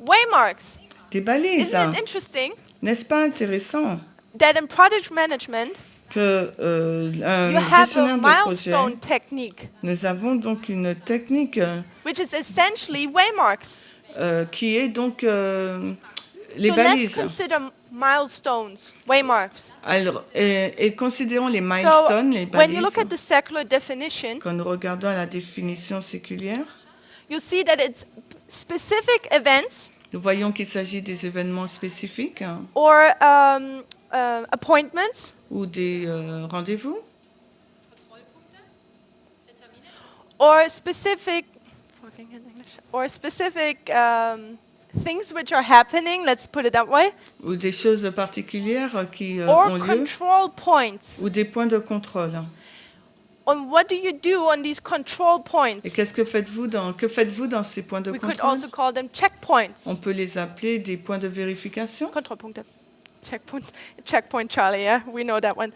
Speaker 1: Waymarks.
Speaker 2: Des balises,
Speaker 1: Isn't it interesting
Speaker 2: n'est-ce pas intéressant
Speaker 1: that in project management
Speaker 2: que
Speaker 1: you
Speaker 2: un
Speaker 1: have a
Speaker 2: gestionnaire de projet,
Speaker 1: milestone technique,
Speaker 2: nous avons donc une technique
Speaker 1: which is essentially waymarks.
Speaker 2: qui est donc les
Speaker 1: So let's
Speaker 2: balises.
Speaker 1: consider milestones, waymarks.
Speaker 2: Alors, et considérons les milestones, les
Speaker 1: So when you
Speaker 2: balises.
Speaker 1: look at the secular definition,
Speaker 2: Quand nous regardons la définition séculière,
Speaker 1: you see that it's specific events
Speaker 2: nous voyons qu'il s'agit des événements spécifiques
Speaker 1: or appointments
Speaker 2: ou des rendez-vous
Speaker 1: or specific things which are happening, let's put it that way,
Speaker 2: ou des choses particulières qui
Speaker 1: or
Speaker 2: ont lieu
Speaker 1: control points.
Speaker 2: ou des points de contrôle.
Speaker 1: And what do you do on these control points?
Speaker 2: Et que faites-vous dans ces points de
Speaker 1: We could
Speaker 2: contrôle?
Speaker 1: also call them checkpoints.
Speaker 2: On peut les appeler des points de vérification.
Speaker 1: Kontrollpunkte. Checkpoint Charlie, yeah, we know that one.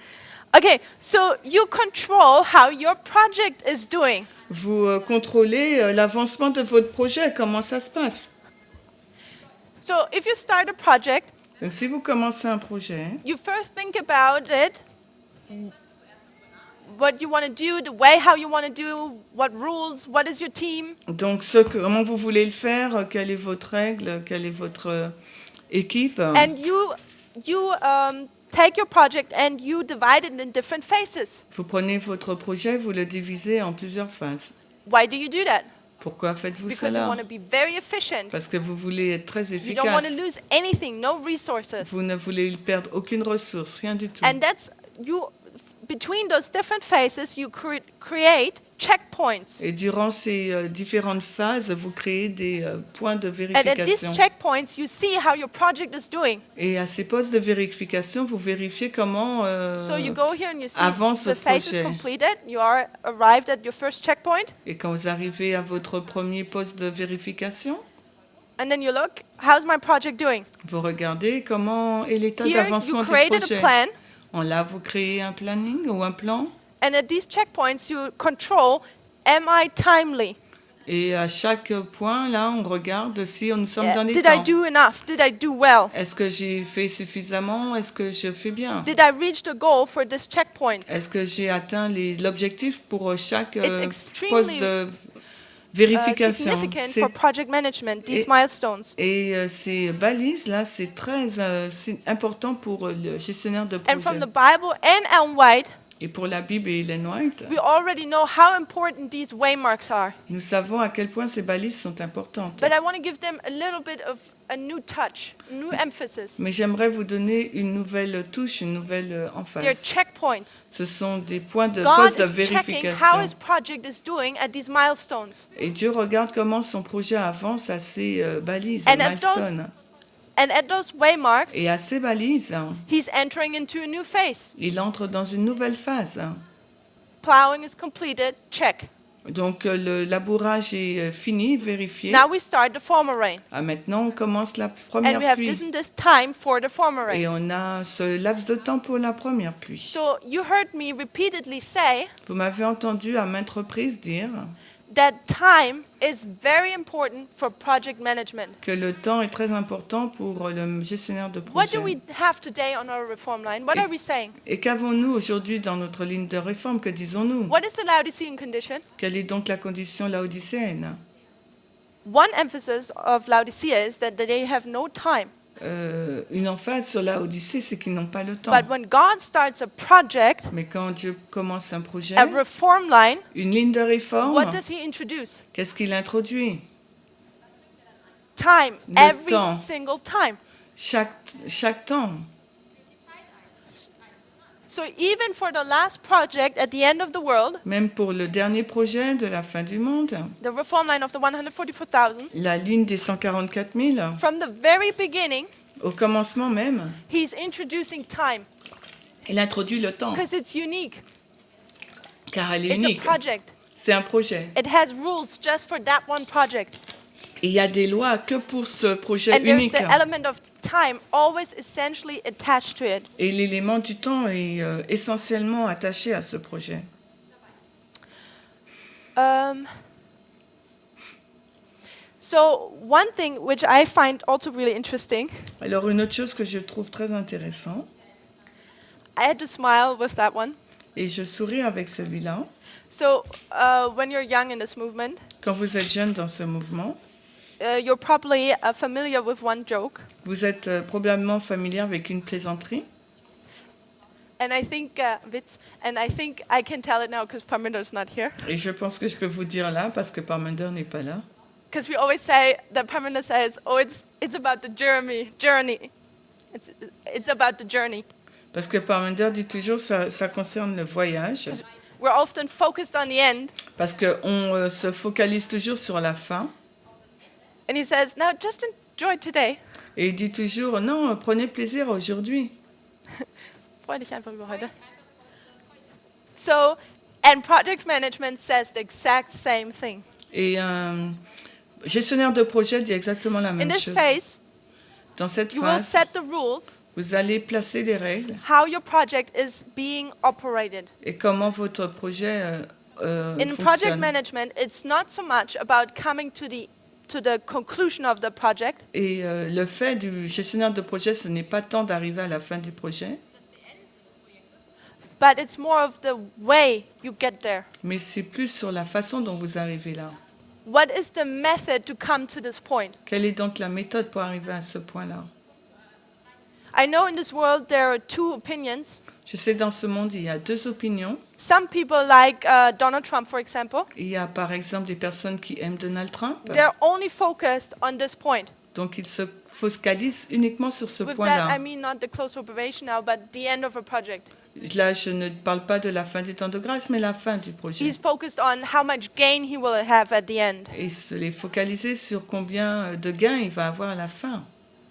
Speaker 1: Okay, so you control how your project is doing.
Speaker 2: Vous contrôlez l'avancement de votre projet, comment ça se passe.
Speaker 1: So if you start a project,
Speaker 2: Donc si vous commencez un projet,
Speaker 1: you first think about it, what you want to do, the way how you want to do, what rules, what is your team,
Speaker 2: donc comment vous voulez le faire, quelle est votre règle, quelle est votre équipe.
Speaker 1: and you take your project and you divide it in different phases.
Speaker 2: Vous prenez votre projet, vous le divisez en plusieurs phases.
Speaker 1: Why do you do that?
Speaker 2: Pourquoi faites-vous
Speaker 1: Because you
Speaker 2: cela?
Speaker 1: want to be very efficient.
Speaker 2: Parce que vous voulez être très
Speaker 1: You don't want to
Speaker 2: efficace.
Speaker 1: lose anything, no resources.
Speaker 2: Vous ne voulez perdre aucune ressource, rien du tout.
Speaker 1: And that's between those different phases, you create checkpoints.
Speaker 2: Et durant ces différentes phases, vous créez des points de
Speaker 1: And at these
Speaker 2: vérification.
Speaker 1: checkpoints, you see how your project is doing.
Speaker 2: Et à ces postes de vérification, vous vérifiez comment
Speaker 1: So you go here and you see
Speaker 2: avance
Speaker 1: the
Speaker 2: votre
Speaker 1: phase is
Speaker 2: projet.
Speaker 1: completed. You are arrived at your first checkpoint.
Speaker 2: Et quand vous arrivez à votre premier poste de vérification,
Speaker 1: And then you look, how's my project doing?
Speaker 2: vous regardez comment est l'état
Speaker 1: Here,
Speaker 2: d'avancement
Speaker 1: you
Speaker 2: du
Speaker 1: created a
Speaker 2: projet.
Speaker 1: plan.
Speaker 2: Là, vous créez un planning ou un plan.
Speaker 1: And at these checkpoints, you control, am I timely?
Speaker 2: Et à chaque point, là, on regarde si nous sommes dans les
Speaker 1: Did I
Speaker 2: temps.
Speaker 1: do enough? Did I do well?
Speaker 2: Est-ce que j'ai fait suffisamment? Est-ce que je fais bien?
Speaker 1: Did I reach the goal for this checkpoint?
Speaker 2: Est-ce que j'ai atteint l'objectif pour chaque
Speaker 1: It's
Speaker 2: poste
Speaker 1: extremely,
Speaker 2: de vérification?
Speaker 1: Significant
Speaker 2: C'est-
Speaker 1: for project management, these
Speaker 2: Et-
Speaker 1: milestones.
Speaker 2: Et ces balises-là, c'est très c'est important pour le gestionnaire de
Speaker 1: And from
Speaker 2: projet.
Speaker 1: the Bible and Ellen White,
Speaker 2: Et pour la Bible et Ellen White,
Speaker 1: we already know how important these waymarks are.
Speaker 2: nous savons à quel point ces balises sont importantes.
Speaker 1: But I want to give them a little bit of a new touch, new emphasis.
Speaker 2: Mais j'aimerais vous donner une nouvelle touche, une nouvelle
Speaker 1: They're
Speaker 2: emphase.
Speaker 1: checkpoints.
Speaker 2: Ce sont des points de
Speaker 1: God
Speaker 2: poste de
Speaker 1: is checking how
Speaker 2: vérification.
Speaker 1: his project is doing at these milestones.
Speaker 2: Et Dieu regarde comment son projet avance à ces balises,
Speaker 1: And at those-
Speaker 2: milestones.
Speaker 1: And at those waymarks,
Speaker 2: Et à ces balises,
Speaker 1: he's entering into a new phase.
Speaker 2: il entre dans une nouvelle phase.
Speaker 1: Plowing is completed, check.
Speaker 2: Donc le labourage est fini, vérifié.
Speaker 1: Now we start the former rain.
Speaker 2: Maintenant, on commence la
Speaker 1: And
Speaker 2: première
Speaker 1: we have
Speaker 2: pluie.
Speaker 1: this and this time for the former
Speaker 2: Et
Speaker 1: rain.
Speaker 2: on a ce laps de temps pour la première pluie.
Speaker 1: So you heard me repeatedly say
Speaker 2: Vous m'avez entendu à maintes reprises dire
Speaker 1: that time is very important for project management.
Speaker 2: que le temps est très important pour le gestionnaire de
Speaker 1: What
Speaker 2: projet.
Speaker 1: do we have today on our reform line? What are we saying?
Speaker 2: Et qu'avons-nous aujourd'hui dans notre ligne de réforme? Que disons-nous?
Speaker 1: What is the Laodicean condition?
Speaker 2: Quelle est donc la condition laodicéenne?
Speaker 1: One emphasis of Laodicea is that they have no time.
Speaker 2: Une emphase sur la Odyssée, c'est qu'ils n'ont pas le temps.
Speaker 1: But when God starts a project,
Speaker 2: Mais quand Dieu commence un projet,
Speaker 1: a reform line,
Speaker 2: une ligne de réforme,
Speaker 1: what does he introduce?
Speaker 2: qu'est-ce qu'il introduit?
Speaker 1: Time,
Speaker 2: Le
Speaker 1: every
Speaker 2: temps.
Speaker 1: single time.
Speaker 2: Chaque temps.
Speaker 1: So even for the last project at the end of the world,
Speaker 2: Même pour le dernier projet de la fin du monde,
Speaker 1: the reform line of the 144,000,
Speaker 2: la ligne des 144 000,
Speaker 1: from the very beginning,
Speaker 2: au commencement même,
Speaker 1: he's introducing time
Speaker 2: il introduit le temps,
Speaker 1: because it's unique.
Speaker 2: car elle est
Speaker 1: It's a
Speaker 2: unique.
Speaker 1: project.
Speaker 2: C'est un projet.
Speaker 1: It has rules just for that one project.
Speaker 2: Et il y a des lois que pour ce projet
Speaker 1: And there's
Speaker 2: unique.
Speaker 1: the element of time always essentially attached to it.
Speaker 2: Et l'élément du temps est essentiellement attaché à ce projet.
Speaker 1: So one thing which I find also really interesting,
Speaker 2: Alors une autre chose que je trouve très intéressant,
Speaker 1: I had to smile with that one.
Speaker 2: et je souris avec celui-là,
Speaker 1: So when you're young in this movement,
Speaker 2: quand vous êtes jeune dans ce mouvement,
Speaker 1: you're probably familiar with one joke.
Speaker 2: vous êtes probablement familier avec une plaisanterie.
Speaker 1: And I think I can tell it now because Parminder's not here.
Speaker 2: Et je pense que je peux vous dire là, parce que Parminder n'est pas là.
Speaker 1: Because we always say that Parminder says, "Oh, it's about the journey. It's about the journey."
Speaker 2: Parce que Parminder dit toujours ça concerne le voyage.
Speaker 1: We're often focused on the end,
Speaker 2: Parce qu'on se focalise toujours sur la fin.
Speaker 1: and he says, "Now just enjoy today.
Speaker 2: Et il dit toujours, non, prenez plaisir aujourd'hui.
Speaker 1: Freu dich einfach über heute." So, and project management says the exact same thing.
Speaker 2: Et un gestionnaire de projet dit exactement la
Speaker 1: In
Speaker 2: même
Speaker 1: this
Speaker 2: chose.
Speaker 1: phase,
Speaker 2: Dans cette
Speaker 1: you will
Speaker 2: phase,
Speaker 1: set the rules
Speaker 2: vous allez placer les règles
Speaker 1: how your project is being operated.
Speaker 2: et comment votre projet
Speaker 1: In project
Speaker 2: fonctionne.
Speaker 1: management, it's not so much about coming to the conclusion of the project,
Speaker 2: Et le fait du gestionnaire de projet, ce n'est pas tant d'arriver à la fin du projet,
Speaker 1: but it's more of the way you get there.
Speaker 2: mais c'est plus sur la façon dont vous arrivez là.
Speaker 1: What is the method to come to this point?
Speaker 2: Quelle est donc la méthode pour arriver à ce point-là?
Speaker 1: I know in this world there are two opinions.
Speaker 2: Je sais, dans ce monde, il y a deux opinions.
Speaker 1: Some people like Donald Trump, for example.
Speaker 2: Il y a par exemple des personnes qui aiment Donald Trump,
Speaker 1: They're only focused on this point.
Speaker 2: donc ils se focalisent uniquement sur ce
Speaker 1: With that,
Speaker 2: point-là.
Speaker 1: I mean not the close operation now, but the end of a project.
Speaker 2: Là, je ne parle pas de la fin du temps de grâce, mais la fin du projet.
Speaker 1: He's focused on how much gain he will have at the end.
Speaker 2: Et se les focaliser sur combien de gains il va avoir à la fin.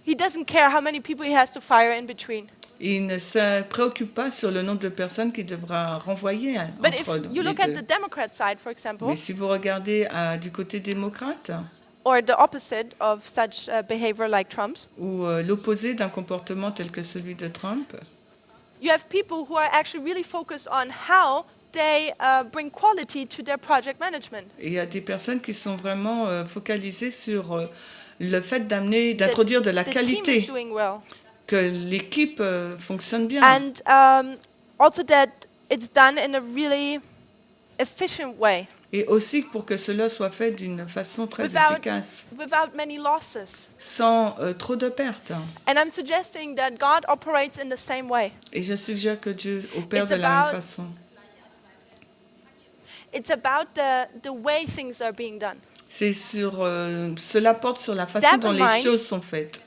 Speaker 1: He doesn't care how many people he has to fire in between.
Speaker 2: Il ne se préoccupe pas sur le nombre de personnes qu'il devra renvoyer
Speaker 1: But if
Speaker 2: entre
Speaker 1: you
Speaker 2: les
Speaker 1: look at
Speaker 2: deux.
Speaker 1: the Democrat side, for example,
Speaker 2: Mais si vous regardez du côté démocrate,
Speaker 1: or the opposite of such behavior like Trump's,
Speaker 2: ou l'opposé d'un comportement tel que celui de Trump,
Speaker 1: you have people who are actually really focused on how they bring quality to their project management.
Speaker 2: il y a des personnes qui sont vraiment focalisées sur le fait d'introduire de la
Speaker 1: The team is
Speaker 2: qualité,
Speaker 1: doing well.
Speaker 2: que l'équipe fonctionne bien.
Speaker 1: And also that it's done in a really efficient way,
Speaker 2: Et aussi pour que cela soit fait d'une façon très
Speaker 1: Without-
Speaker 2: efficace,
Speaker 1: without many losses.
Speaker 2: sans trop de pertes.
Speaker 1: And I'm suggesting that God operates in the same way.
Speaker 2: Et je suggère que Dieu opère
Speaker 1: It's
Speaker 2: de la
Speaker 1: about-
Speaker 2: même façon.
Speaker 1: It's about the way things are being done.
Speaker 2: Cela porte sur la façon
Speaker 1: That
Speaker 2: dont les
Speaker 1: reminds-
Speaker 2: choses sont faites.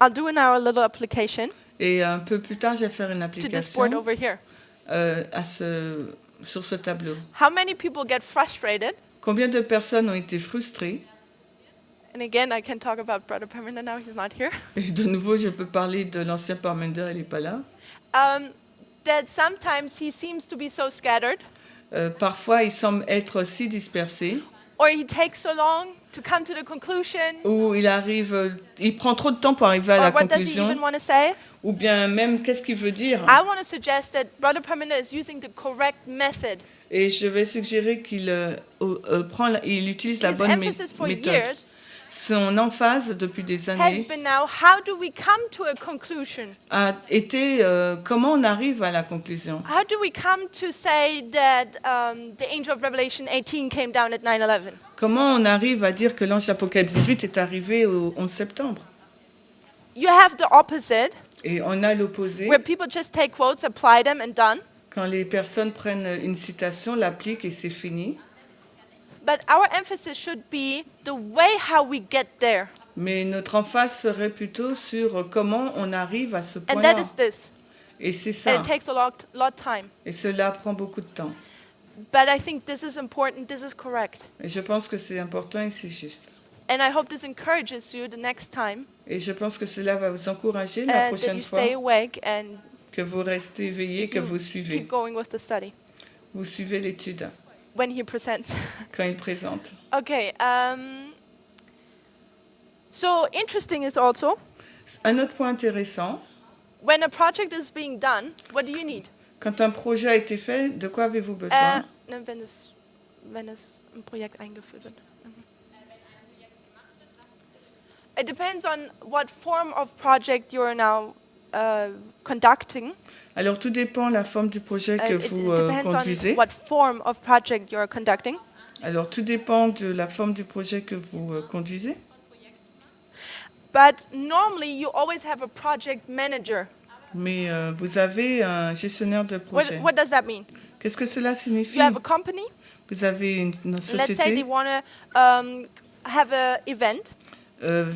Speaker 1: I'll do in our little application
Speaker 2: Et un peu plus tard, je vais faire une
Speaker 1: to this board
Speaker 2: application
Speaker 1: over here.
Speaker 2: sur ce tableau.
Speaker 1: How many people get frustrated?
Speaker 2: Combien de personnes ont été frustrées?
Speaker 1: And again, I can talk about Brother Parminder now, he's not here.
Speaker 2: Et de nouveau, je peux parler de l'ancien Parminder, il n'est pas là.
Speaker 1: That sometimes he seems to be so scattered,
Speaker 2: Parfois, il semble être si dispersé,
Speaker 1: or he takes so long to come to the conclusion,
Speaker 2: ou il prend trop de temps pour arriver à la
Speaker 1: or what does he
Speaker 2: conclusion,
Speaker 1: even want to say?
Speaker 2: ou bien même qu'est-ce qu'il veut dire.
Speaker 1: I want to suggest that Brother Parminder is using the correct method.
Speaker 2: Et je vais suggérer qu'il il utilise la
Speaker 1: His
Speaker 2: bonne
Speaker 1: emphasis for
Speaker 2: méthode.
Speaker 1: years
Speaker 2: Son emphase depuis des
Speaker 1: has
Speaker 2: années
Speaker 1: been now, how do we come to a conclusion?
Speaker 2: a été comment on arrive à la conclusion.
Speaker 1: How do we come to say that the angel of Revelation 18 came down at 9/11?
Speaker 2: Comment on arrive à dire que l'ange d'Apocalypse 18 est arrivé au 11 septembre.
Speaker 1: You have the opposite,
Speaker 2: Et on a l'opposé,
Speaker 1: where people just take quotes, apply them, and done.
Speaker 2: quand les personnes prennent une citation, l'appliquent et c'est fini.
Speaker 1: But our emphasis should be the way how we get there.
Speaker 2: Mais notre emphase serait plutôt sur comment on arrive à ce
Speaker 1: And
Speaker 2: point-là.
Speaker 1: that is this.
Speaker 2: Et c'est
Speaker 1: And
Speaker 2: ça.
Speaker 1: it takes a lot of time.
Speaker 2: Et cela prend beaucoup de temps.
Speaker 1: But I think this is important, this is correct.
Speaker 2: Et je pense que c'est important et c'est juste.
Speaker 1: And I hope this encourages you the next time,
Speaker 2: Et je pense que cela va vous encourager la
Speaker 1: and that
Speaker 2: prochaine
Speaker 1: you
Speaker 2: fois
Speaker 1: stay awake and
Speaker 2: que vous restez éveillés, que vous
Speaker 1: keep
Speaker 2: suivez.
Speaker 1: going with the study
Speaker 2: Vous suivez l'étude
Speaker 1: when he presents.
Speaker 2: quand il présente.
Speaker 1: Okay, so interesting is also,
Speaker 2: Un autre point intéressant,
Speaker 1: when a project is being done, what do you need?
Speaker 2: quand un projet a été fait, de quoi avez-vous besoin?
Speaker 1: Wenn es ein Projekt eingeführt wird. It depends on what form of project you're now conducting.
Speaker 2: Alors tout dépend de la forme du projet que
Speaker 1: It
Speaker 2: vous
Speaker 1: depends
Speaker 2: conduisez.
Speaker 1: on what form of project you're conducting.
Speaker 2: Alors tout dépend de la forme du projet que vous conduisez.
Speaker 1: But normally you always have a project manager.
Speaker 2: Mais vous avez un gestionnaire de projet.
Speaker 1: What does that mean?
Speaker 2: Qu'est-ce que cela signifie?
Speaker 1: You have a company.
Speaker 2: Vous avez une
Speaker 1: Let's say they
Speaker 2: société.
Speaker 1: want to have an event.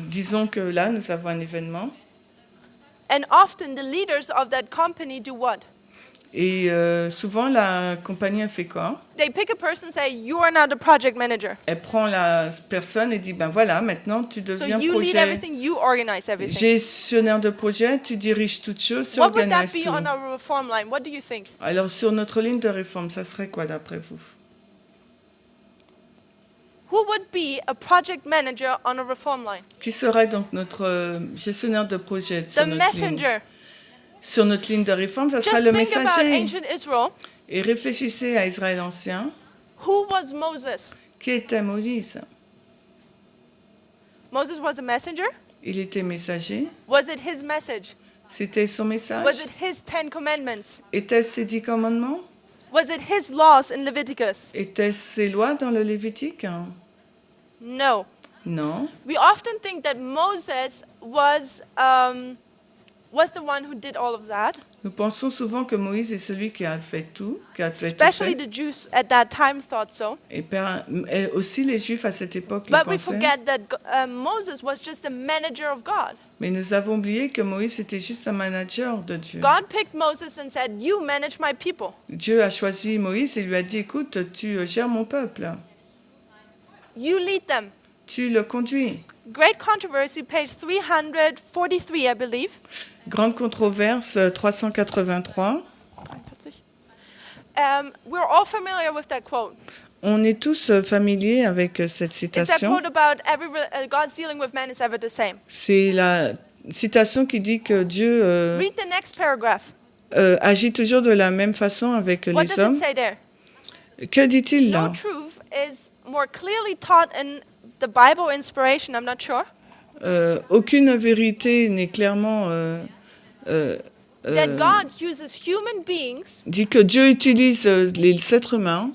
Speaker 2: Disons que là, nous avons un événement.
Speaker 1: And often the leaders of that company do what?
Speaker 2: Et souvent, la compagnie a fait quoi?
Speaker 1: They pick a person and say, you are now the project manager.
Speaker 2: Elle prend la personne et dit, ben voilà, maintenant tu
Speaker 1: So
Speaker 2: deviens
Speaker 1: you lead
Speaker 2: projet.
Speaker 1: everything, you organize everything.
Speaker 2: Gestionnaire de projet, tu diriges toutes choses, tu
Speaker 1: What would that
Speaker 2: organises
Speaker 1: be
Speaker 2: tout.
Speaker 1: on our reform line? What do you think?
Speaker 2: Alors sur notre ligne de réforme, ça serait quoi d'après vous?
Speaker 1: Who would be a project manager on a reform line?
Speaker 2: Qui serait donc notre gestionnaire de projet
Speaker 1: The messenger.
Speaker 2: Sur notre ligne de réforme, ça serait
Speaker 1: Just
Speaker 2: le
Speaker 1: think about
Speaker 2: messager.
Speaker 1: ancient Israel.
Speaker 2: Et réfléchissez à Israël ancien.
Speaker 1: Who was Moses?
Speaker 2: Qui était Moïse?
Speaker 1: Moses was a messenger.
Speaker 2: Il était messager.
Speaker 1: Was it his message?
Speaker 2: C'était son message.
Speaker 1: Was it his 10 commandments?
Speaker 2: Était-ce ses 10 commandements?
Speaker 1: Was it his laws in Leviticus?
Speaker 2: Était-ce ses lois dans le Lévitique?
Speaker 1: No.
Speaker 2: Non.
Speaker 1: We often think that Moses was was the one who did all of that,
Speaker 2: Nous pensons souvent que Moïse est celui qui a fait tout, qui a fait tout
Speaker 1: especially
Speaker 2: fait.
Speaker 1: the Jews at that time thought so.
Speaker 2: Et aussi les Juifs à cette époque le
Speaker 1: But we
Speaker 2: pensaient.
Speaker 1: forget that Moses was just a manager of God.
Speaker 2: Mais nous avons oublié que Moïse était juste un manager de Dieu.
Speaker 1: God picked Moses and said, "You manage my people."
Speaker 2: Dieu a choisi Moïse et lui a dit, écoute, tu gères mon peuple,
Speaker 1: You lead them.
Speaker 2: tu le conduis.
Speaker 1: Great controversy, page 343, I believe.
Speaker 2: Grande controverse, 383.
Speaker 1: We're all familiar with that quote.
Speaker 2: On est tous familiers avec cette
Speaker 1: It's that
Speaker 2: citation.
Speaker 1: quote about God's dealing with man is ever the same.
Speaker 2: C'est la citation qui dit que Dieu
Speaker 1: Read the next paragraph.
Speaker 2: agit toujours de la même façon avec
Speaker 1: What
Speaker 2: les
Speaker 1: does it
Speaker 2: hommes.
Speaker 1: say there?
Speaker 2: Que dit-il là?
Speaker 1: No truth is more clearly taught in the Bible inspiration, I'm not sure,
Speaker 2: Aucune vérité n'est clairement
Speaker 1: that God uses human beings
Speaker 2: dit que Dieu utilise les êtres humains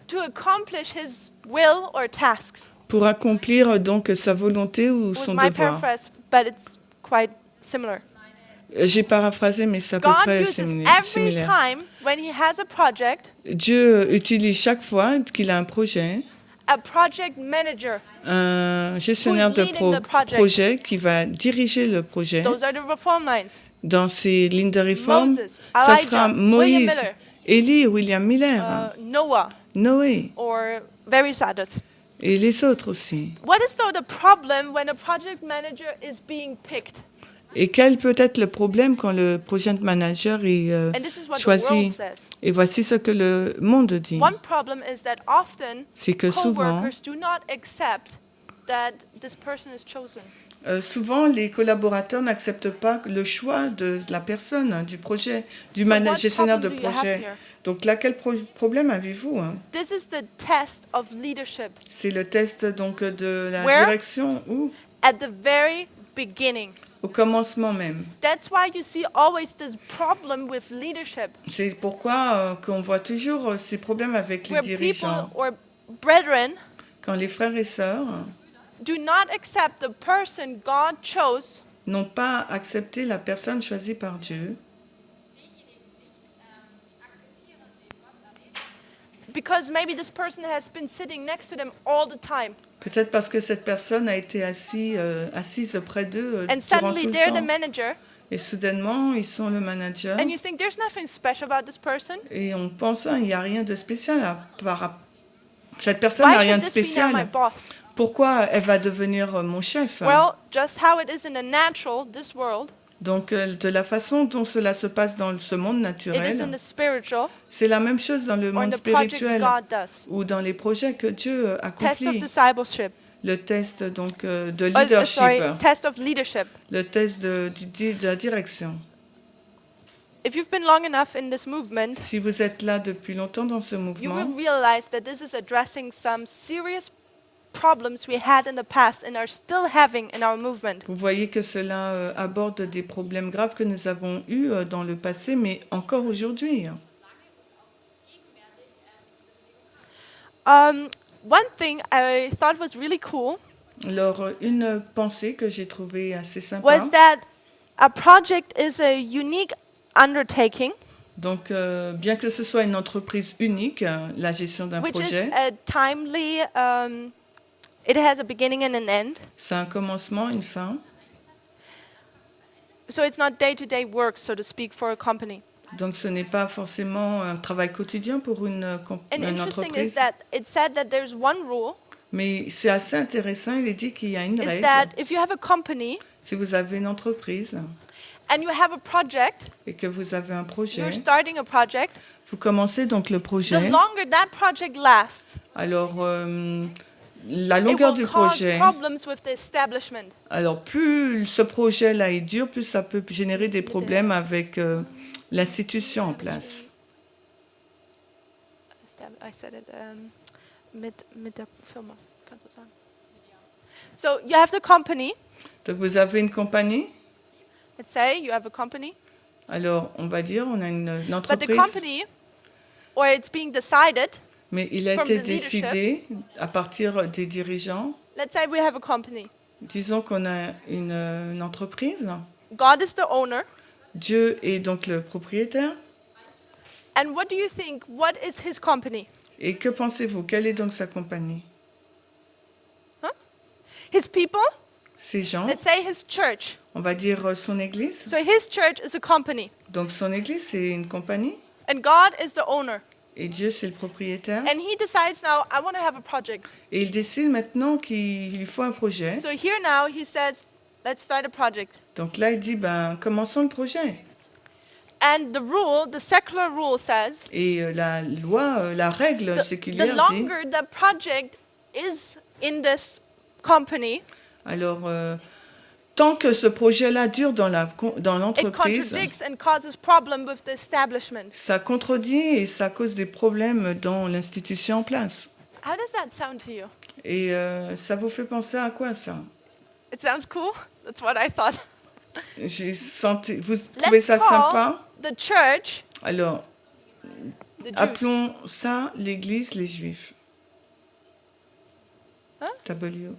Speaker 1: to accomplish his will or tasks.
Speaker 2: pour accomplir donc sa volonté ou
Speaker 1: It was
Speaker 2: son
Speaker 1: my
Speaker 2: devoir.
Speaker 1: paraphrase, but it's quite similar.
Speaker 2: J'ai paraphrasé, mais c'est à peu
Speaker 1: God
Speaker 2: près
Speaker 1: uses every
Speaker 2: similaire.
Speaker 1: time when he has a project
Speaker 2: Dieu utilise chaque fois qu'il a un projet,
Speaker 1: a project manager.
Speaker 2: un gestionnaire de
Speaker 1: leading the project.
Speaker 2: projet qui va diriger le projet.
Speaker 1: Those are the reform lines.
Speaker 2: Dans ces lignes de réforme,
Speaker 1: Moses,
Speaker 2: ça
Speaker 1: Elijah,
Speaker 2: sera
Speaker 1: William
Speaker 2: Moïse,
Speaker 1: Miller,
Speaker 2: Élie, William Miller,
Speaker 1: Noah,
Speaker 2: Noé
Speaker 1: or various others.
Speaker 2: et les autres aussi.
Speaker 1: What is though the problem when a project manager is being picked?
Speaker 2: Et quel peut être le problème quand le project manager est
Speaker 1: And this is what the world
Speaker 2: choisi?
Speaker 1: says.
Speaker 2: Et voici ce que le monde dit.
Speaker 1: One problem is that often
Speaker 2: C'est que souvent,
Speaker 1: co-workers do not accept that this person is chosen.
Speaker 2: souvent, les collaborateurs n'acceptent pas le choix de la personne, hein, du projet, du
Speaker 1: So what
Speaker 2: gestionnaire de
Speaker 1: problem do you have
Speaker 2: projet.
Speaker 1: here?
Speaker 2: Donc là, quel problème avez-vous, hein?
Speaker 1: This is the test of leadership
Speaker 2: C'est le test donc de la
Speaker 1: Where?
Speaker 2: direction ou
Speaker 1: at the very beginning.
Speaker 2: au commencement même.
Speaker 1: That's why you see always this problem with leadership,
Speaker 2: C'est pourquoi qu'on voit toujours ces problèmes avec les
Speaker 1: where people
Speaker 2: dirigeants.
Speaker 1: or brethren
Speaker 2: Quand les frères et sœurs
Speaker 1: do not accept the person God chose
Speaker 2: n'ont pas accepté la personne choisie par Dieu,
Speaker 1: because maybe this person has been sitting next to them all the time,
Speaker 2: peut-être parce que cette personne a été assise près d'eux
Speaker 1: and
Speaker 2: durant
Speaker 1: suddenly
Speaker 2: tout
Speaker 1: they're
Speaker 2: le
Speaker 1: the
Speaker 2: temps.
Speaker 1: manager,
Speaker 2: Et soudainement, ils sont le manager.
Speaker 1: and you think there's nothing special about this person.
Speaker 2: Et on pense, il n'y a rien de spécial cette personne
Speaker 1: Why
Speaker 2: n'a rien
Speaker 1: should
Speaker 2: de
Speaker 1: this be now my
Speaker 2: spécial.
Speaker 1: boss?
Speaker 2: Pourquoi elle va devenir mon chef?
Speaker 1: Well, just how it is in the natural, this world,
Speaker 2: Donc, de la façon dont cela se passe dans ce monde
Speaker 1: it is in
Speaker 2: naturel,
Speaker 1: the spiritual,
Speaker 2: c'est la même chose dans le
Speaker 1: or in
Speaker 2: monde
Speaker 1: the projects
Speaker 2: spirituel
Speaker 1: God does.
Speaker 2: ou dans les projets que Dieu
Speaker 1: Test of
Speaker 2: accomplit.
Speaker 1: discipleship.
Speaker 2: Le test donc de
Speaker 1: Sorry,
Speaker 2: leadership,
Speaker 1: test of leadership.
Speaker 2: le test de la direction.
Speaker 1: If you've been long enough in this movement,
Speaker 2: Si vous êtes là depuis longtemps dans ce
Speaker 1: you
Speaker 2: mouvement,
Speaker 1: will realize that this is addressing some serious problems we had in the past and are still having in our movement.
Speaker 2: vous voyez que cela aborde des problèmes graves que nous avons eus dans le passé, mais encore aujourd'hui.
Speaker 1: One thing I thought was really cool
Speaker 2: Alors, une pensée que j'ai trouvée assez sympa,
Speaker 1: was that a project is a unique undertaking,
Speaker 2: donc bien que ce soit une entreprise unique, la gestion d'un
Speaker 1: which is
Speaker 2: projet,
Speaker 1: a timely, it has a beginning and an end.
Speaker 2: c'est un commencement, une fin.
Speaker 1: So it's not day-to-day work, so to speak, for a company.
Speaker 2: Donc ce n'est pas forcément un travail quotidien pour une
Speaker 1: And interesting is
Speaker 2: entreprise.
Speaker 1: that it said that there's one rule,
Speaker 2: Mais c'est assez intéressant, il est dit qu'il y a une
Speaker 1: is
Speaker 2: règle.
Speaker 1: that if you have a company
Speaker 2: Si vous avez une entreprise
Speaker 1: and you have a project,
Speaker 2: et que vous avez un projet,
Speaker 1: you're starting a project,
Speaker 2: vous commencez donc le
Speaker 1: the
Speaker 2: projet.
Speaker 1: longer that project lasts,
Speaker 2: Alors, la
Speaker 1: it
Speaker 2: longueur
Speaker 1: will
Speaker 2: du
Speaker 1: cause
Speaker 2: projet,
Speaker 1: problems with the establishment.
Speaker 2: alors plus ce projet-là est dur, plus ça peut générer des problèmes avec l'institution en place.
Speaker 1: I said it mit der Firma. Kannst du sagen? So you have the company.
Speaker 2: Donc vous avez une compagnie,
Speaker 1: Let's say you have a company,
Speaker 2: alors on va dire on a une
Speaker 1: but the
Speaker 2: entreprise,
Speaker 1: company, or it's being decided.
Speaker 2: mais il a
Speaker 1: from
Speaker 2: été
Speaker 1: the leadership.
Speaker 2: décidé à partir des dirigeants.
Speaker 1: Let's say we have a company.
Speaker 2: Disons qu'on a une entreprise.
Speaker 1: God is the owner.
Speaker 2: Dieu est donc le propriétaire.
Speaker 1: And what do you think? What is his company?
Speaker 2: Et que pensez-vous? Quelle est donc sa compagnie?
Speaker 1: His people?
Speaker 2: Ces gens,
Speaker 1: Let's say his church.
Speaker 2: on va dire son église.
Speaker 1: So his church is a company.
Speaker 2: Donc son église, c'est une compagnie.
Speaker 1: And God is the owner.
Speaker 2: Et Dieu, c'est le propriétaire.
Speaker 1: And he decides now, I want to have a project.
Speaker 2: Et il décide maintenant qu'il lui faut un projet.
Speaker 1: So here now he says, let's start a project.
Speaker 2: Donc là, il dit, commençons le projet.
Speaker 1: And the rule, the secular rule says,
Speaker 2: Et la loi, la règle
Speaker 1: the
Speaker 2: séculière dit,
Speaker 1: longer the project is in this company,
Speaker 2: alors, tant que ce projet-là dure dans
Speaker 1: it
Speaker 2: l'entreprise,
Speaker 1: contradicts and causes problem with the establishment.
Speaker 2: ça contredit et ça cause des problèmes dans l'institution en place.
Speaker 1: How does that sound to you?
Speaker 2: Et ça vous fait penser à quoi, ça?
Speaker 1: It sounds cool. That's what I thought.
Speaker 2: Vous trouvez
Speaker 1: Let's
Speaker 2: ça
Speaker 1: call
Speaker 2: sympa?
Speaker 1: the church
Speaker 2: Alors,
Speaker 1: the Jews.
Speaker 2: appelons ça l'Église, les Juifs.
Speaker 1: Huh?
Speaker 2: W.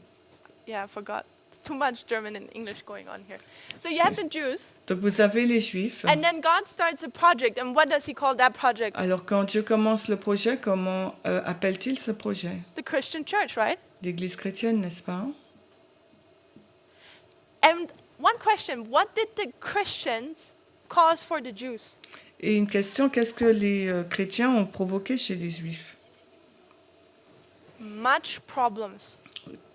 Speaker 1: Yeah, I forgot. It's too much German and English going on here. So you have the Jews,
Speaker 2: Donc vous avez les Juifs.
Speaker 1: and then God starts a project. And what does he call that project?
Speaker 2: Alors quand Dieu commence le projet, comment appelle-t-il ce projet?
Speaker 1: The Christian church, right?
Speaker 2: L'Église chrétienne, n'est-ce pas?
Speaker 1: And one question, what did the Christians cause for the Jews?
Speaker 2: Et une question, qu'est-ce que les chrétiens ont provoqué chez les Juifs?
Speaker 1: Much problems.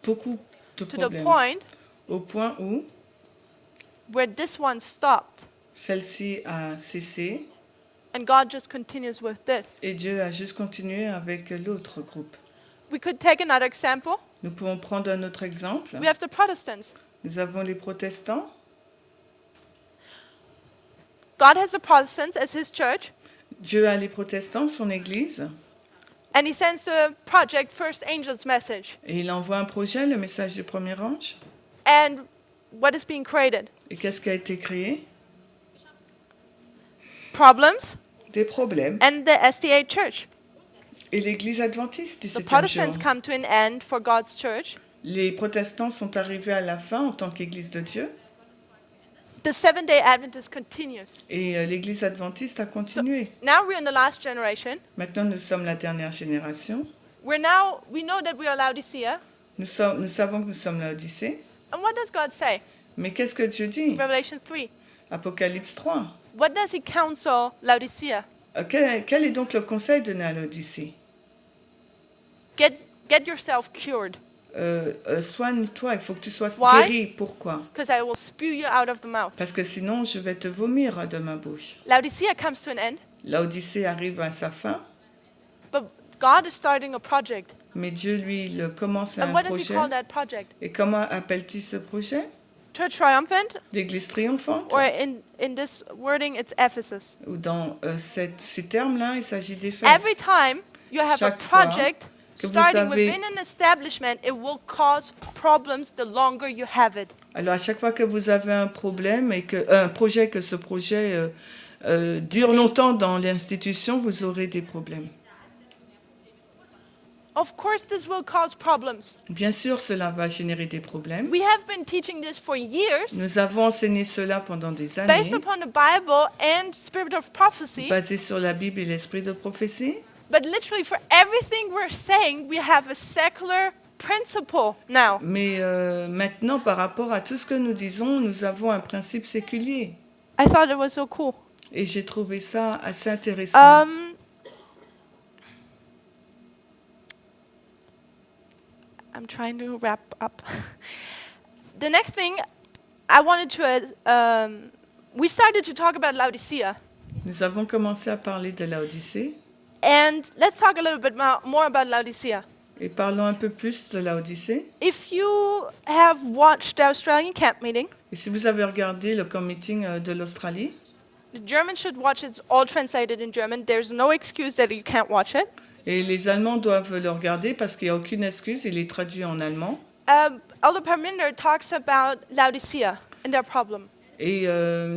Speaker 2: Beaucoup de
Speaker 1: To the
Speaker 2: problèmes.
Speaker 1: point
Speaker 2: Au point où
Speaker 1: where this one stopped
Speaker 2: celle-ci a cessé
Speaker 1: and God just continues with this.
Speaker 2: et Dieu a juste continué avec l'autre groupe.
Speaker 1: We could take another example.
Speaker 2: Nous pouvons prendre un autre exemple.
Speaker 1: We have the Protestants.
Speaker 2: Nous avons les protestants.
Speaker 1: God has the Protestants as his church,
Speaker 2: Dieu a les protestants, son église,
Speaker 1: and he sends the project First Angel's Message.
Speaker 2: et il envoie un projet, le message du premier ange.
Speaker 1: And what is being created?
Speaker 2: Et qu'est-ce qui a été créé?
Speaker 1: Problems
Speaker 2: Des problèmes.
Speaker 1: and the SDA church.
Speaker 2: Et l'église adventiste du
Speaker 1: The
Speaker 2: 7e
Speaker 1: Protestants
Speaker 2: jour.
Speaker 1: come to an end for God's church.
Speaker 2: Les protestants sont arrivés à la fin en tant qu'église de Dieu.
Speaker 1: The Seventh-day Adventist continues.
Speaker 2: Et l'église adventiste a continué.
Speaker 1: Now we're in the last generation.
Speaker 2: Maintenant, nous sommes la dernière génération.
Speaker 1: We know that we are Laodicea.
Speaker 2: Nous savons que nous sommes l'Odyssée.
Speaker 1: And what does God say?
Speaker 2: Mais qu'est-ce que Dieu dit?
Speaker 1: Revelation 3.
Speaker 2: Apocalypse 3.
Speaker 1: What does he counsel Laodicea?
Speaker 2: Quel est donc le conseil donné à l'Odyssée?
Speaker 1: Get yourself cured,
Speaker 2: Soigne-toi, il faut que tu sois
Speaker 1: Why?
Speaker 2: guéri. Pourquoi?
Speaker 1: because I will spew you out of the mouth.
Speaker 2: Parce que sinon, je vais te vomir de ma bouche.
Speaker 1: Laodicea comes to an end,
Speaker 2: L'Odyssée arrive à sa fin,
Speaker 1: but God is starting a project.
Speaker 2: mais Dieu, lui, le commence à
Speaker 1: And
Speaker 2: un
Speaker 1: what does he
Speaker 2: projet.
Speaker 1: call that project?
Speaker 2: Et comment appelle-t-il ce projet?
Speaker 1: Church Triumphant,
Speaker 2: L'église triomphante?
Speaker 1: or in this wording, it's Ephesus.
Speaker 2: Ou dans ces termes-là, il s'agit d'Éphèse.
Speaker 1: Every time you have a
Speaker 2: Chaque fois
Speaker 1: project
Speaker 2: que vous
Speaker 1: starting
Speaker 2: avez-
Speaker 1: within an establishment, it will cause problems the longer you have it.
Speaker 2: Alors, à chaque fois que vous avez un problème et un projet, que ce projet dure longtemps dans l'institution, vous aurez des problèmes.
Speaker 1: Of course, this will cause problems.
Speaker 2: Bien sûr, cela va générer des problèmes.
Speaker 1: We have been teaching this for years,
Speaker 2: Nous avons enseigné cela pendant des
Speaker 1: based
Speaker 2: années,
Speaker 1: upon the Bible and spirit of prophecy.
Speaker 2: basé sur la Bible et l'esprit de prophétie.
Speaker 1: But literally, for everything we're saying, we have a secular principle now.
Speaker 2: Mais maintenant, par rapport à tout ce que nous disons, nous avons un principe séculier.
Speaker 1: I thought it was so cool.
Speaker 2: Et j'ai trouvé ça assez intéressant.
Speaker 1: I'm trying to wrap up. The next thing I wanted to, we started to talk about Laodicea.
Speaker 2: Nous avons commencé à parler de l'Odyssée.
Speaker 1: And let's talk a little bit more about Laodicea.
Speaker 2: Et parlons un peu plus de l'Odyssée.
Speaker 1: If you have watched the Australian camp meeting,
Speaker 2: Et si vous avez regardé le camp meeting de l'Australie,
Speaker 1: the Germans should watch it. It's all translated in German. There's no excuse that you can't watch it.
Speaker 2: et les Allemands doivent le regarder parce qu'il n'y a aucune excuse, il est traduit en allemand.
Speaker 1: Elder Parminder talks about Laodicea and their problem.
Speaker 2: Et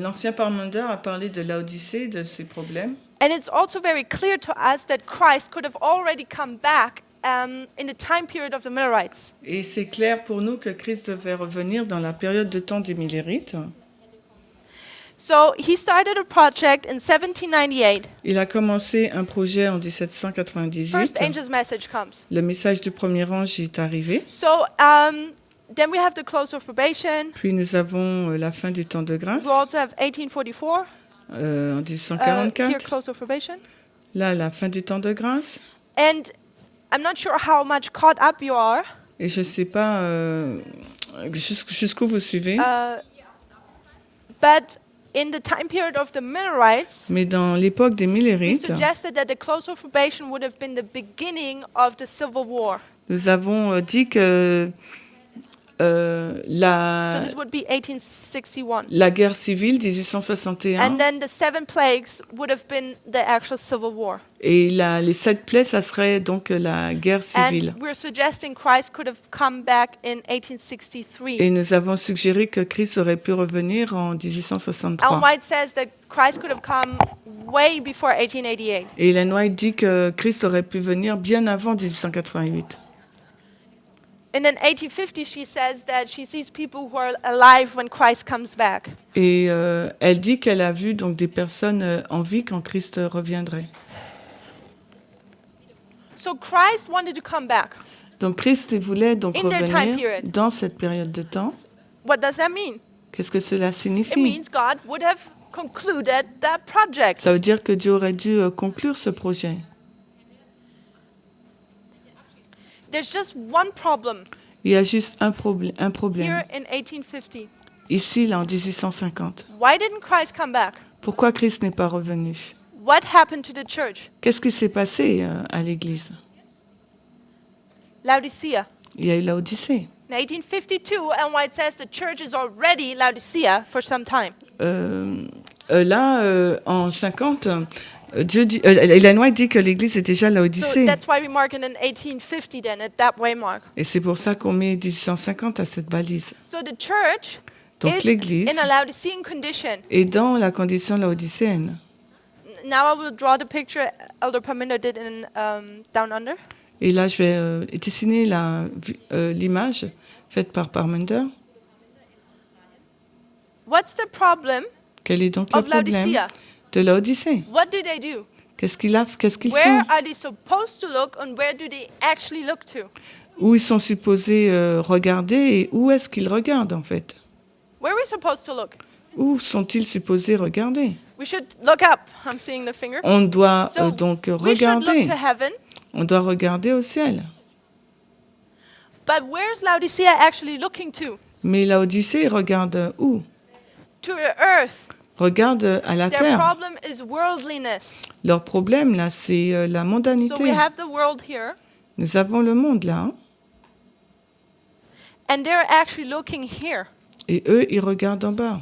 Speaker 2: l'ancien Parminder a parlé de l'Odyssée, de ses problèmes.
Speaker 1: And it's also very clear to us that Christ could have already come back in the time period of the Millerites.
Speaker 2: Et c'est clair pour nous que Christ devait revenir dans la période de temps des Millérites.
Speaker 1: So he started a project in 1798.
Speaker 2: Il a commencé un projet en 1798.
Speaker 1: First angel's message comes.
Speaker 2: Le message du premier ange est arrivé.
Speaker 1: So then we have the close of probation.
Speaker 2: Puis nous avons la fin du temps de grâce
Speaker 1: We also have 1844.
Speaker 2: en
Speaker 1: Here,
Speaker 2: 1844.
Speaker 1: close of probation.
Speaker 2: Là, la fin du temps de grâce.
Speaker 1: And I'm not sure how much caught up you are.
Speaker 2: Et je ne sais pas jusqu'où vous suivez.
Speaker 1: But in the time period of the Millerites,
Speaker 2: Mais dans l'époque des
Speaker 1: we
Speaker 2: Millérites,
Speaker 1: suggested that the close of probation would have been the beginning of the Civil War.
Speaker 2: nous avons dit que
Speaker 1: So
Speaker 2: la
Speaker 1: this would be 1861.
Speaker 2: guerre civile 1861
Speaker 1: And then the 7 plagues would have been the actual Civil War.
Speaker 2: et les 7 plaies, ça serait donc la guerre civile.
Speaker 1: And we're suggesting Christ could have come back in 1863.
Speaker 2: Et nous avons suggéré que Christ aurait pu revenir en
Speaker 1: Ellen
Speaker 2: 1863.
Speaker 1: White says that Christ could have come way before 1888.
Speaker 2: Et Ellen White dit que Christ aurait pu venir bien avant 1888.
Speaker 1: And in 1850, she says that she sees people who are alive when Christ comes back.
Speaker 2: Et elle dit qu'elle a vu donc des personnes en vie quand Christ reviendrait.
Speaker 1: So Christ wanted to come back.
Speaker 2: Donc Christ voulait donc
Speaker 1: In their time
Speaker 2: revenir
Speaker 1: period.
Speaker 2: dans cette période de temps.
Speaker 1: What does that mean?
Speaker 2: Qu'est-ce que cela
Speaker 1: It
Speaker 2: signifie?
Speaker 1: means God would have concluded that project.
Speaker 2: Ça veut dire que Dieu aurait dû conclure ce projet.
Speaker 1: There's just one problem
Speaker 2: Il y a juste un problème.
Speaker 1: here in 1850.
Speaker 2: Ici, là, en 1850.
Speaker 1: Why didn't Christ come back?
Speaker 2: Pourquoi Christ n'est pas revenu?
Speaker 1: What happened to the church?
Speaker 2: Qu'est-ce qui s'est passé à l'Église?
Speaker 1: Laodicea.
Speaker 2: Il y a eu l'Odyssée.
Speaker 1: In 1852, Ellen White says the church is already Laodicea for some time.
Speaker 2: En 50, Ellen White dit que l'Église est déjà
Speaker 1: So
Speaker 2: l'Odyssée.
Speaker 1: that's why we mark it in 1850 then, at that waymark.
Speaker 2: Et c'est pour ça qu'on met 1850 à cette balise.
Speaker 1: So the church
Speaker 2: Donc
Speaker 1: is
Speaker 2: l'Église
Speaker 1: in a Laodicean condition.
Speaker 2: est dans la condition laodicéenne.
Speaker 1: Now I will draw the picture Elder Parminder did in Down Under.
Speaker 2: Et là, je vais dessiner l'image faite par Parminder.
Speaker 1: What's the problem
Speaker 2: Quel est donc le
Speaker 1: of
Speaker 2: problème
Speaker 1: Laodicea?
Speaker 2: de l'Odyssée?
Speaker 1: What do they do?
Speaker 2: Qu'est-ce qu'ils
Speaker 1: Where
Speaker 2: font?
Speaker 1: are they supposed to look and where do they actually look to?
Speaker 2: Où ils sont supposés regarder et où est-ce qu'ils regardent en fait?
Speaker 1: Where are we supposed to look?
Speaker 2: Où sont-ils supposés regarder?
Speaker 1: We should look up. I'm seeing the finger.
Speaker 2: On doit
Speaker 1: So
Speaker 2: donc
Speaker 1: we should look
Speaker 2: regarder.
Speaker 1: to heaven.
Speaker 2: On doit regarder au ciel.
Speaker 1: But where's Laodicea actually looking to?
Speaker 2: Mais l'Odyssée regarde où?
Speaker 1: To the earth.
Speaker 2: Regarde à la
Speaker 1: Their
Speaker 2: terre.
Speaker 1: problem is worldliness.
Speaker 2: Leur problème là, c'est la
Speaker 1: So
Speaker 2: mondanité.
Speaker 1: we have the world here,
Speaker 2: Nous avons le monde là, hein,
Speaker 1: and they're actually looking here.
Speaker 2: et eux, ils regardent en bas.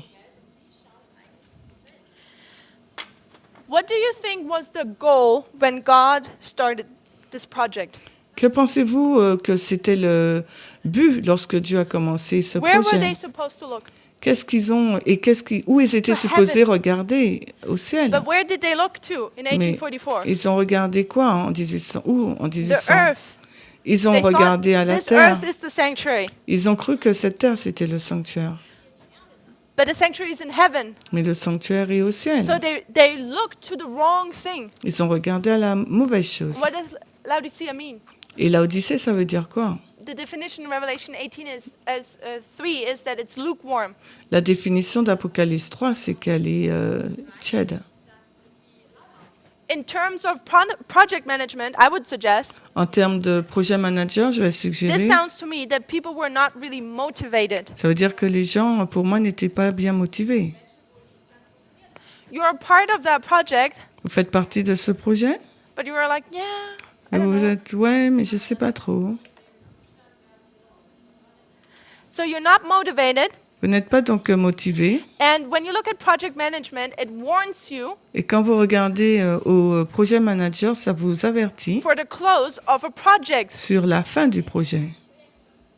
Speaker 1: What do you think was the goal when God started this project?
Speaker 2: Que pensez-vous que c'était le but lorsque Dieu a commencé ce
Speaker 1: Where were they
Speaker 2: projet?
Speaker 1: supposed to look?
Speaker 2: Qu'est-ce qu'ils ont et où ils étaient
Speaker 1: To
Speaker 2: supposés
Speaker 1: heaven.
Speaker 2: regarder au ciel?
Speaker 1: But where did they look to in
Speaker 2: Mais
Speaker 1: 1844?
Speaker 2: ils ont regardé quoi en 1800? Où en
Speaker 1: The
Speaker 2: 1800?
Speaker 1: earth.
Speaker 2: Ils ont
Speaker 1: They thought
Speaker 2: regardé à la
Speaker 1: this
Speaker 2: terre.
Speaker 1: earth is the sanctuary,
Speaker 2: Ils ont cru que cette terre c'était le sanctuaire.
Speaker 1: but the sanctuary is in heaven.
Speaker 2: Mais le sanctuaire est au ciel.
Speaker 1: So they looked to the wrong thing.
Speaker 2: Ils ont regardé à la mauvaise chose.
Speaker 1: What does Laodicea mean?
Speaker 2: Et l'Odyssée, ça veut dire quoi?
Speaker 1: The definition in Revelation 18 3 is that it's lukewarm.
Speaker 2: La définition d'Apocalypse 3, c'est qu'elle est tiède.
Speaker 1: In terms of project management, I would suggest
Speaker 2: En termes de projet manager, je vais suggérer,
Speaker 1: this sounds to me that people were not really motivated.
Speaker 2: ça veut dire que les gens, pour moi, n'étaient pas bien motivés.
Speaker 1: You're a part of that project,
Speaker 2: Vous faites partie de ce projet?
Speaker 1: but you were like, yeah, I
Speaker 2: Et
Speaker 1: don't
Speaker 2: vous
Speaker 1: know.
Speaker 2: êtes, ouais, mais je sais pas trop.
Speaker 1: So you're not motivated,
Speaker 2: Vous n'êtes pas donc motivé.
Speaker 1: and when you look at project management, it warns you
Speaker 2: Et quand vous regardez au projet manager, ça vous avertit
Speaker 1: for the close of a project.
Speaker 2: sur la fin du projet.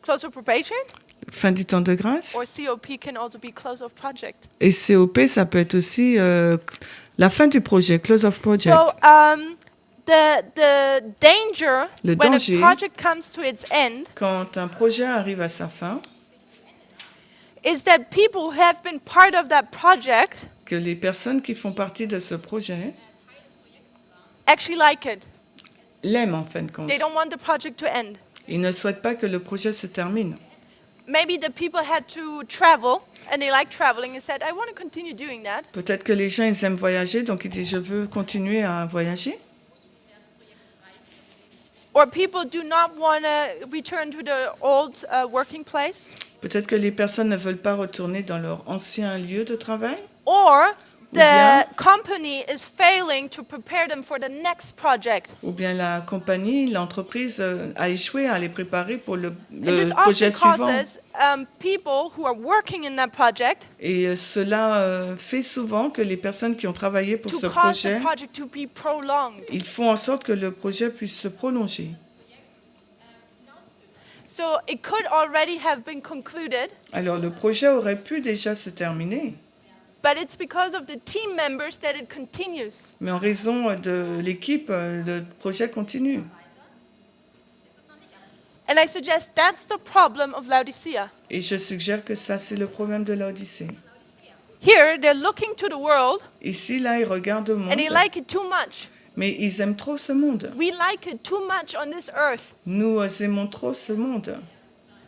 Speaker 1: Close of probation
Speaker 2: Fin du temps de grâce.
Speaker 1: or COP can also be close of project.
Speaker 2: Et COP, ça peut être aussi la fin du projet, close of project.
Speaker 1: So the danger
Speaker 2: Le
Speaker 1: when
Speaker 2: danger.
Speaker 1: a project comes to its end
Speaker 2: Quand un projet arrive à sa fin,
Speaker 1: is that people who have been part of that project
Speaker 2: que les personnes qui font partie de ce projet
Speaker 1: actually like it.
Speaker 2: l'aiment en fin de compte.
Speaker 1: They don't want the project to end.
Speaker 2: Ils ne souhaitent pas que le projet se termine.
Speaker 1: Maybe the people had to travel and they like traveling and said, I want to continue doing that.
Speaker 2: Peut-être que les gens, ils aiment voyager, donc ils disent, je veux continuer à voyager.
Speaker 1: Or people do not want to return to the old working place.
Speaker 2: Peut-être que les personnes ne veulent pas retourner dans leur ancien lieu de travail.
Speaker 1: Or the
Speaker 2: bien-
Speaker 1: company is failing to prepare them for the next project.
Speaker 2: Ou bien la compagnie, l'entreprise a échoué à les préparer pour le
Speaker 1: And this
Speaker 2: projet
Speaker 1: often
Speaker 2: suivant.
Speaker 1: causes people who are working in that project
Speaker 2: Et cela fait souvent que les personnes qui ont travaillé pour
Speaker 1: to
Speaker 2: ce
Speaker 1: cause
Speaker 2: projet,
Speaker 1: the project to be prolonged.
Speaker 2: ils font en sorte que le projet puisse se prolonger.
Speaker 1: So it could already have been concluded,
Speaker 2: Alors le projet aurait pu déjà se terminer,
Speaker 1: but it's because of the team members that it continues.
Speaker 2: mais en raison de l'équipe, le projet continue.
Speaker 1: And I suggest that's the problem of Laodicea.
Speaker 2: Et je suggère que ça, c'est le problème de l'Odyssée.
Speaker 1: Here, they're looking to the world
Speaker 2: Ici, là, ils regardent le monde,
Speaker 1: and they like it too much.
Speaker 2: mais ils aiment trop ce monde.
Speaker 1: We like it too much on this earth.
Speaker 2: Nous aimons trop ce monde.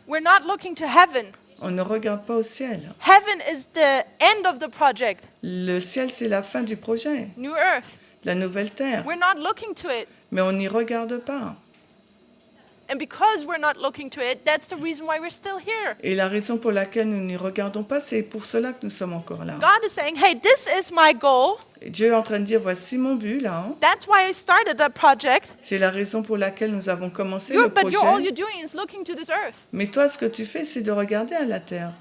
Speaker 1: We're not looking to heaven.
Speaker 2: On ne regarde pas au ciel.
Speaker 1: Heaven is the end of the project,
Speaker 2: Le ciel, c'est la fin du projet,
Speaker 1: New Earth.
Speaker 2: la nouvelle terre.
Speaker 1: We're not looking to it.
Speaker 2: Mais on n'y regarde pas.
Speaker 1: And because we're not looking to it, that's the reason why we're still here.
Speaker 2: Et la raison pour laquelle nous n'y regardons pas, c'est pour cela que nous sommes encore là.
Speaker 1: God is saying, hey, this is my goal.
Speaker 2: Et Dieu est en train de dire, voici mon but là.
Speaker 1: That's why I started that project.
Speaker 2: C'est la raison pour laquelle nous avons commencé le
Speaker 1: But all
Speaker 2: projet.
Speaker 1: you're doing is looking to this earth.
Speaker 2: Mais toi, ce que tu fais, c'est de regarder à la terre.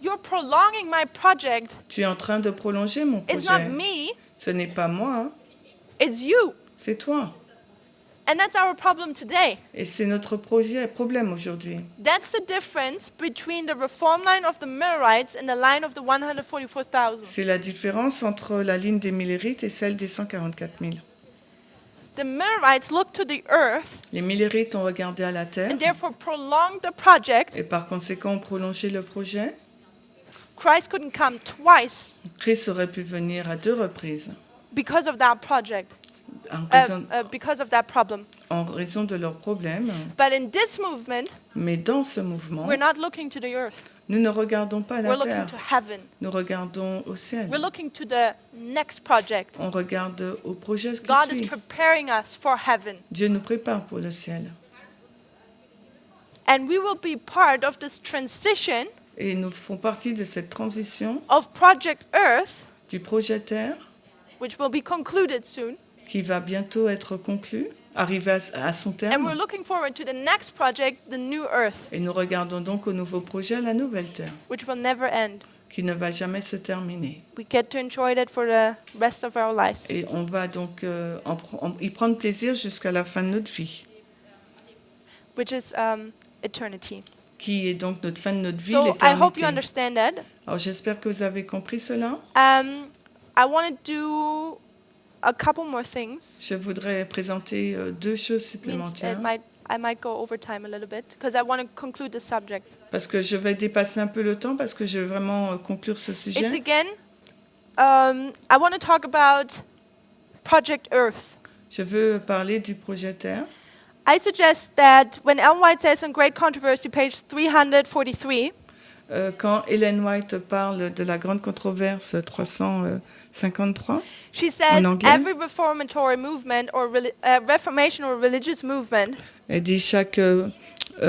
Speaker 1: You're prolonging my project.
Speaker 2: Tu es en train de prolonger mon
Speaker 1: It's
Speaker 2: projet.
Speaker 1: not me,
Speaker 2: Ce n'est pas moi,
Speaker 1: it's you.
Speaker 2: c'est toi.
Speaker 1: And that's our problem today.
Speaker 2: Et c'est notre problème aujourd'hui.
Speaker 1: That's the difference between the reform line of the Millerites and the line of the 144,000.
Speaker 2: C'est la différence entre la ligne des Millérites et celle des 144 000.
Speaker 1: The Millerites looked to the earth
Speaker 2: Les Millérites ont regardé à la terre
Speaker 1: and therefore prolonged the project.
Speaker 2: et par conséquent ont prolongé le projet.
Speaker 1: Christ couldn't come twice
Speaker 2: Christ aurait pu venir à 2 reprises
Speaker 1: because of that project, because of that problem.
Speaker 2: en raison de leurs problèmes.
Speaker 1: But in this movement,
Speaker 2: Mais dans ce mouvement,
Speaker 1: we're not looking to the earth.
Speaker 2: nous ne regardons pas à
Speaker 1: We're
Speaker 2: la
Speaker 1: looking
Speaker 2: terre,
Speaker 1: to heaven.
Speaker 2: nous regardons au ciel.
Speaker 1: We're looking to the next project.
Speaker 2: On regarde au projet qui
Speaker 1: God is
Speaker 2: suit.
Speaker 1: preparing us for heaven.
Speaker 2: Dieu nous prépare pour le ciel.
Speaker 1: And we will be part of this transition
Speaker 2: Et nous ferons partie de cette transition
Speaker 1: of Project Earth,
Speaker 2: du projet Terre
Speaker 1: which will be concluded soon.
Speaker 2: qui va bientôt être conclu, arriver à son
Speaker 1: And
Speaker 2: terme.
Speaker 1: we're looking forward to the next project, the New Earth,
Speaker 2: Et nous regardons donc au nouveau projet, la nouvelle Terre,
Speaker 1: which will never end.
Speaker 2: qui ne va jamais se terminer.
Speaker 1: We get to enjoy that for the rest of our lives,
Speaker 2: Et on va donc y prendre plaisir jusqu'à la fin de notre vie,
Speaker 1: which is eternity.
Speaker 2: qui est donc notre fin de notre vie,
Speaker 1: So I hope you
Speaker 2: l'éternité.
Speaker 1: understand that.
Speaker 2: Alors j'espère que vous avez compris cela.
Speaker 1: I want to do a couple more things.
Speaker 2: Je voudrais présenter 2 choses
Speaker 1: Means
Speaker 2: supplémentaires,
Speaker 1: I might go over time a little bit because I want to conclude the subject.
Speaker 2: parce que je vais dépasser un peu le temps, parce que je veux vraiment conclure ce sujet.
Speaker 1: It's again, I want to talk about Project Earth.
Speaker 2: Je veux parler du projet Terre.
Speaker 1: I suggest that when Ellen White says on Great Controversy, page 343,
Speaker 2: Quand Ellen White parle de la grande controverse 353,
Speaker 1: she says
Speaker 2: anglais.
Speaker 1: every reformatory movement or reformation or religious movement,
Speaker 2: elle dit chaque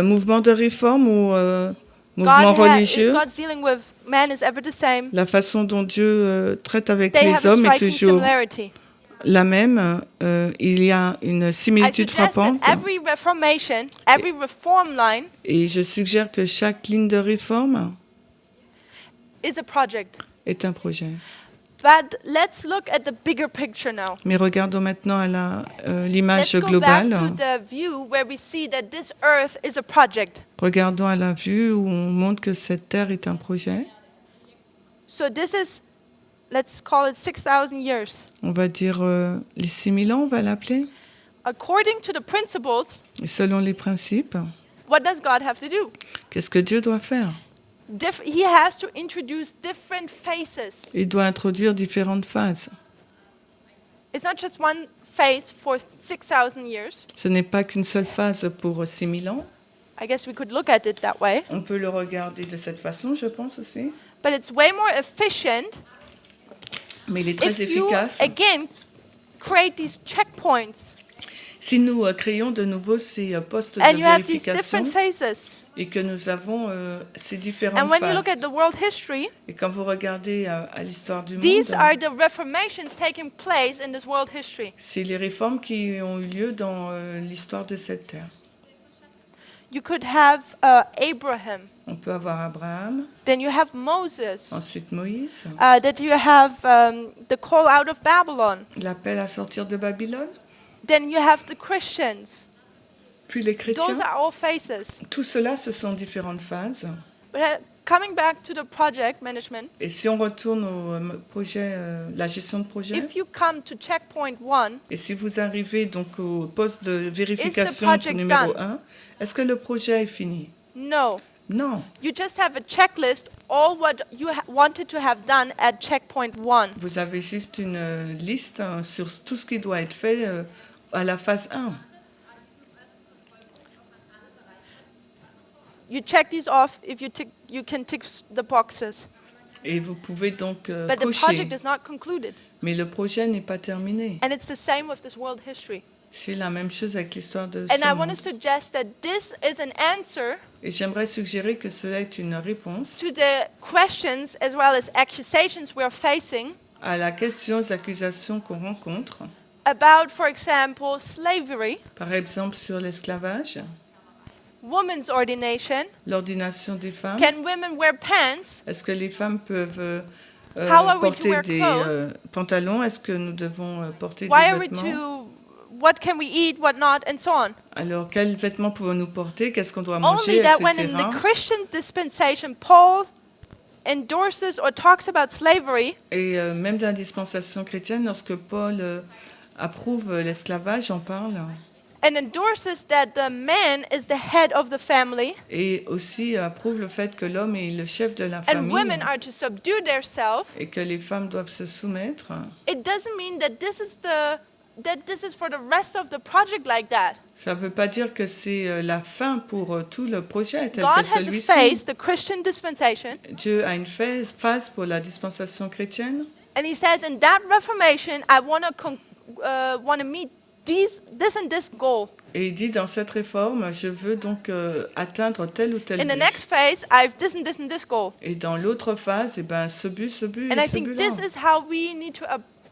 Speaker 2: mouvement de réforme ou mouvement religieux,
Speaker 1: God's dealing with man is ever the same.
Speaker 2: la façon dont Dieu traite avec
Speaker 1: They
Speaker 2: les
Speaker 1: have a
Speaker 2: hommes est
Speaker 1: striking
Speaker 2: toujours
Speaker 1: similarity.
Speaker 2: la même. Il y a une
Speaker 1: I
Speaker 2: similitude
Speaker 1: suggest
Speaker 2: frappante.
Speaker 1: that every reformation, every reform line
Speaker 2: Et je suggère que chaque ligne de réforme
Speaker 1: is a project.
Speaker 2: est un projet.
Speaker 1: But let's look at the bigger picture now.
Speaker 2: Mais regardons maintenant à l'image
Speaker 1: Let's go back
Speaker 2: globale.
Speaker 1: to the view where we see that this earth is a project.
Speaker 2: Regardons à la vue où on montre que cette terre est un projet.
Speaker 1: So this is, let's call it 6,000 years.
Speaker 2: On va dire les 6000 ans, on va l'appeler.
Speaker 1: According to the principles,
Speaker 2: Et selon les principes,
Speaker 1: what does God have to do?
Speaker 2: qu'est-ce que Dieu doit faire?
Speaker 1: he has to introduce different phases.
Speaker 2: Il doit introduire différentes phases.
Speaker 1: It's not just one phase for 6,000 years.
Speaker 2: Ce n'est pas qu'une seule phase pour 6000 ans.
Speaker 1: I guess we could look at it that way.
Speaker 2: On peut le regarder de cette façon, je pense aussi.
Speaker 1: But it's way more efficient
Speaker 2: Mais il est très
Speaker 1: if you,
Speaker 2: efficace.
Speaker 1: again, create these checkpoints
Speaker 2: Si nous créons de nouveau ces postes
Speaker 1: and
Speaker 2: de
Speaker 1: you have these
Speaker 2: vérification
Speaker 1: different phases.
Speaker 2: et que nous avons ces
Speaker 1: And
Speaker 2: différentes
Speaker 1: when you look
Speaker 2: phases.
Speaker 1: at the world history,
Speaker 2: Et quand vous regardez à l'histoire du
Speaker 1: these
Speaker 2: monde,
Speaker 1: are the reformations taking place in this world history.
Speaker 2: c'est les réformes qui ont eu lieu dans l'histoire de cette terre.
Speaker 1: You could have Abraham,
Speaker 2: On peut avoir Abraham,
Speaker 1: then you have Moses,
Speaker 2: ensuite Moïse,
Speaker 1: that you have the call out of Babylon,
Speaker 2: l'appel à sortir de Babylone,
Speaker 1: then you have the Christians.
Speaker 2: puis les chrétiens.
Speaker 1: Those are all phases.
Speaker 2: Tout cela, ce sont différentes phases.
Speaker 1: But coming back to the project management,
Speaker 2: Et si on retourne au projet, la gestion de projet,
Speaker 1: if you come to checkpoint 1,
Speaker 2: et si vous arrivez donc au poste de vérification
Speaker 1: project
Speaker 2: numéro
Speaker 1: done?
Speaker 2: 1, est-ce que le projet est fini?
Speaker 1: no.
Speaker 2: Non.
Speaker 1: You just have a checklist, all what you wanted to have done at checkpoint 1.
Speaker 2: Vous avez juste une liste sur tout ce qui doit être fait à la phase 1.
Speaker 1: You check these off if you can tick the boxes.
Speaker 2: Et vous pouvez donc
Speaker 1: But the
Speaker 2: cocher.
Speaker 1: project is not concluded.
Speaker 2: Mais le projet n'est pas terminé.
Speaker 1: And it's the same with this world history.
Speaker 2: C'est la même chose avec l'histoire de
Speaker 1: And
Speaker 2: ce
Speaker 1: I want to
Speaker 2: monde.
Speaker 1: suggest that this is an answer
Speaker 2: Et j'aimerais suggérer que cela est une réponse
Speaker 1: to the questions as well as accusations we're facing
Speaker 2: à la question, aux accusations qu'on rencontre.
Speaker 1: about, for example, slavery,
Speaker 2: Par exemple, sur l'esclavage,
Speaker 1: women's ordination.
Speaker 2: l'ordination des femmes.
Speaker 1: Can women wear pants?
Speaker 2: Est-ce que les femmes peuvent
Speaker 1: How are we to
Speaker 2: porter
Speaker 1: wear
Speaker 2: des
Speaker 1: clothes?
Speaker 2: pantalons? Est-ce que nous devons porter
Speaker 1: Why
Speaker 2: des
Speaker 1: are we
Speaker 2: vêtements?
Speaker 1: to, what can we eat, what not, and so on.
Speaker 2: Alors, quels vêtements pouvons-nous porter? Qu'est-ce qu'on doit manger,
Speaker 1: Only that
Speaker 2: etc.
Speaker 1: when in the Christian dispensation, Paul endorses or talks about slavery,
Speaker 2: Et même dans la dispensation chrétienne, lorsque Paul approuve l'esclavage, on parle.
Speaker 1: and endorses that the man is the head of the family,
Speaker 2: Et aussi approuve le fait que l'homme est le chef de la
Speaker 1: and
Speaker 2: famille
Speaker 1: women are to subdue themselves.
Speaker 2: et que les femmes doivent se soumettre.
Speaker 1: It doesn't mean that this is for the rest of the project like that.
Speaker 2: Ça ne veut pas dire que c'est la fin pour tout le projet tel
Speaker 1: God
Speaker 2: que
Speaker 1: has a
Speaker 2: celui-ci.
Speaker 1: phase, the Christian dispensation,
Speaker 2: Dieu a une phase pour la dispensation chrétienne.
Speaker 1: and He says, in that reformation, I want to meet this and this goal.
Speaker 2: Et il dit dans cette réforme, je veux donc atteindre tel ou tel
Speaker 1: In the
Speaker 2: but.
Speaker 1: next phase, I have this and this and this goal.
Speaker 2: Et dans l'autre phase, eh ben, ce but
Speaker 1: And
Speaker 2: et
Speaker 1: I
Speaker 2: ce
Speaker 1: think
Speaker 2: but-là.
Speaker 1: this is how we need to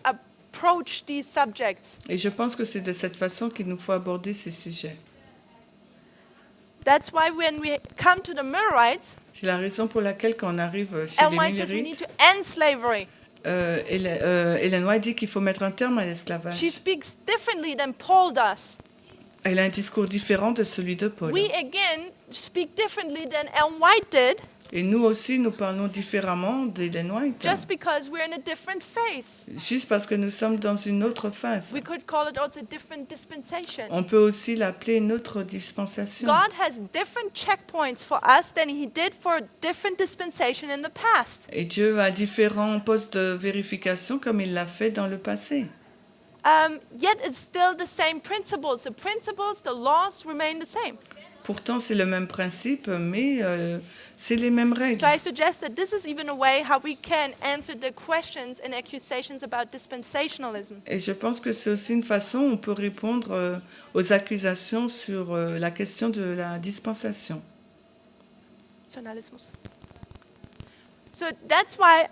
Speaker 1: approach these subjects.
Speaker 2: Et je pense que c'est de cette façon qu'il nous faut aborder ces sujets.
Speaker 1: That's why when we come to the Millerites,
Speaker 2: C'est la raison pour laquelle quand on arrive chez les
Speaker 1: White says we need
Speaker 2: Millerites,
Speaker 1: to end slavery.
Speaker 2: Ellen White dit qu'il faut mettre un terme à l'esclavage.
Speaker 1: She speaks differently than Paul does.
Speaker 2: Elle a un discours différent de celui de Paul.
Speaker 1: We again speak differently than Ellen White did,
Speaker 2: Et nous aussi, nous parlons différemment d'Ellen White.
Speaker 1: just because we're in a different phase.
Speaker 2: Juste parce que nous sommes dans une autre phase.
Speaker 1: We could call it also a different dispensation.
Speaker 2: On peut aussi l'appeler une autre dispensation.
Speaker 1: God has different checkpoints for us than He did for different dispensation in the past.
Speaker 2: Et Dieu a différents postes de vérification comme il l'a fait dans le passé.
Speaker 1: Yet it's still the same principles. The laws remain the same.
Speaker 2: Pourtant, c'est le même principe, mais c'est les mêmes règles.
Speaker 1: So I suggest that this is even a way how we can answer the questions and accusations about dispensationalism.
Speaker 2: Et je pense que c'est aussi une façon où on peut répondre aux accusations sur la question de la dispensation.
Speaker 1: Sonalismus. So that's why,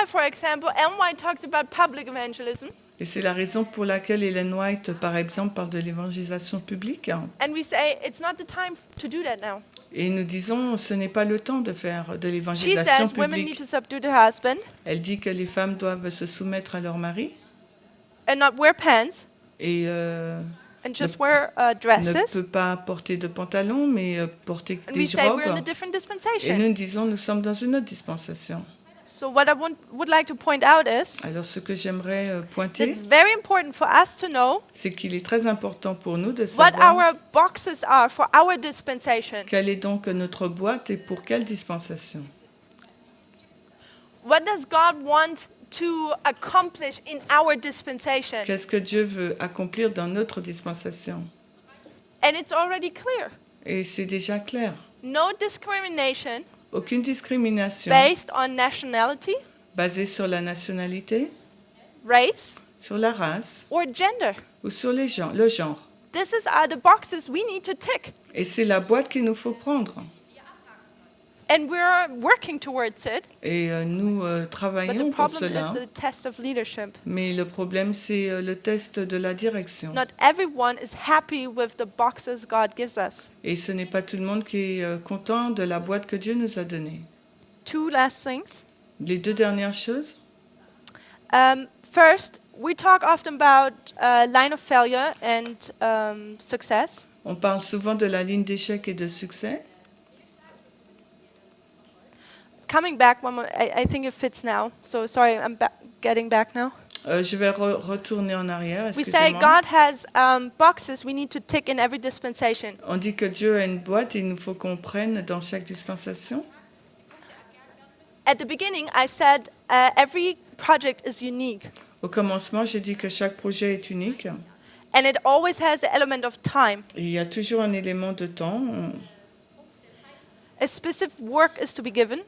Speaker 1: for example, Ellen White talks about public evangelism,
Speaker 2: Et c'est la raison pour laquelle Ellen White, par exemple, parle de l'évangélisation publique.
Speaker 1: and we say it's not the time to do that now.
Speaker 2: Et nous disons, ce n'est pas le temps de faire de
Speaker 1: She
Speaker 2: l'évangélisation
Speaker 1: says women need
Speaker 2: publique.
Speaker 1: to subdue their husband
Speaker 2: Elle dit que les femmes doivent se soumettre à leur mari
Speaker 1: and not wear pants
Speaker 2: et
Speaker 1: and just wear
Speaker 2: ne
Speaker 1: dresses.
Speaker 2: peut pas porter de pantalon, mais porter
Speaker 1: And we
Speaker 2: des
Speaker 1: say we're in a
Speaker 2: robes.
Speaker 1: different
Speaker 2: Et
Speaker 1: dispensation.
Speaker 2: nous disons, nous sommes dans une autre dispensation.
Speaker 1: So what I would like to point out is
Speaker 2: Alors ce que j'aimerais
Speaker 1: that
Speaker 2: pointer,
Speaker 1: it's very important for us to know
Speaker 2: c'est qu'il est très important pour nous de
Speaker 1: what
Speaker 2: savoir
Speaker 1: our boxes are for our dispensation.
Speaker 2: quelle est donc notre boîte et pour quelle dispensation.
Speaker 1: What does God want to accomplish in our dispensation?
Speaker 2: Qu'est-ce que Dieu veut accomplir dans notre dispensation?
Speaker 1: And it's already clear.
Speaker 2: Et c'est déjà clair.
Speaker 1: No discrimination
Speaker 2: Aucune discrimination
Speaker 1: based on nationality,
Speaker 2: basée sur la nationalité,
Speaker 1: race,
Speaker 2: sur la race
Speaker 1: or gender.
Speaker 2: ou sur le genre.
Speaker 1: This are the boxes we need to tick.
Speaker 2: Et c'est la boîte qu'il nous faut prendre.
Speaker 1: And we're working towards it.
Speaker 2: Et nous
Speaker 1: But
Speaker 2: travaillons
Speaker 1: the
Speaker 2: pour
Speaker 1: problem
Speaker 2: cela.
Speaker 1: is the test of leadership.
Speaker 2: Mais le problème, c'est le test de la direction.
Speaker 1: Not everyone is happy with the boxes God gives us.
Speaker 2: Et ce n'est pas tout le monde qui est content de la boîte que Dieu nous a donnée.
Speaker 1: Two last things.
Speaker 2: Les deux dernières choses.
Speaker 1: First, we talk often about line of failure and success.
Speaker 2: On parle souvent de la ligne d'échec et de succès.
Speaker 1: Coming back one more, I think it fits now. So sorry, I'm getting back now.
Speaker 2: Je vais retourner en arrière,
Speaker 1: We say
Speaker 2: excusez-moi.
Speaker 1: God has boxes we need to tick in every dispensation.
Speaker 2: On dit que Dieu a une boîte et il nous faut qu'on prenne dans chaque dispensation.
Speaker 1: At the beginning, I said every project is unique,
Speaker 2: Au commencement, j'ai dit que chaque projet est unique.
Speaker 1: and it always has an element of time.
Speaker 2: Et il y a toujours un élément de temps.
Speaker 1: A specific work is to be given,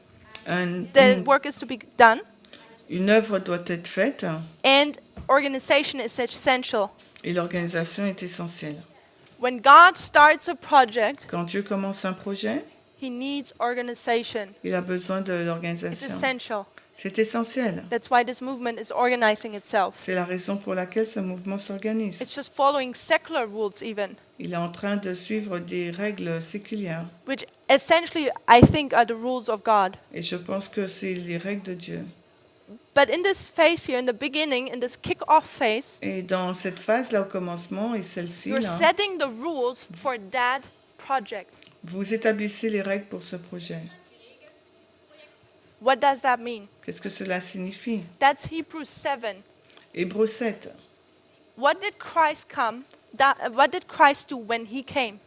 Speaker 2: Un-
Speaker 1: the work is to be done,
Speaker 2: une œuvre doit être faite
Speaker 1: and organization is essential.
Speaker 2: et l'organisation est essentielle.
Speaker 1: When God starts a project,
Speaker 2: Quand Dieu commence un projet,
Speaker 1: He needs organization.
Speaker 2: il a besoin de
Speaker 1: It's
Speaker 2: l'organisation.
Speaker 1: essential.
Speaker 2: C'est essentiel.
Speaker 1: That's why this movement is organizing itself.
Speaker 2: C'est la raison pour laquelle ce mouvement s'organise.
Speaker 1: It's just following secular rules even,
Speaker 2: Il est en train de suivre des règles séculières.
Speaker 1: which essentially I think are the rules of God.
Speaker 2: Et je pense que c'est les règles de Dieu.
Speaker 1: But in this phase here, in the beginning, in this kick-off phase,
Speaker 2: Et dans cette phase-là, au commencement, et celle-ci,
Speaker 1: you're
Speaker 2: là,
Speaker 1: setting the rules for that project.
Speaker 2: vous établissez les règles pour ce projet.
Speaker 1: What does that mean?
Speaker 2: Qu'est-ce que cela signifie?
Speaker 1: That's Hebrews 7.
Speaker 2: Hébreux 7.
Speaker 1: What did Christ what did Christ do when he came?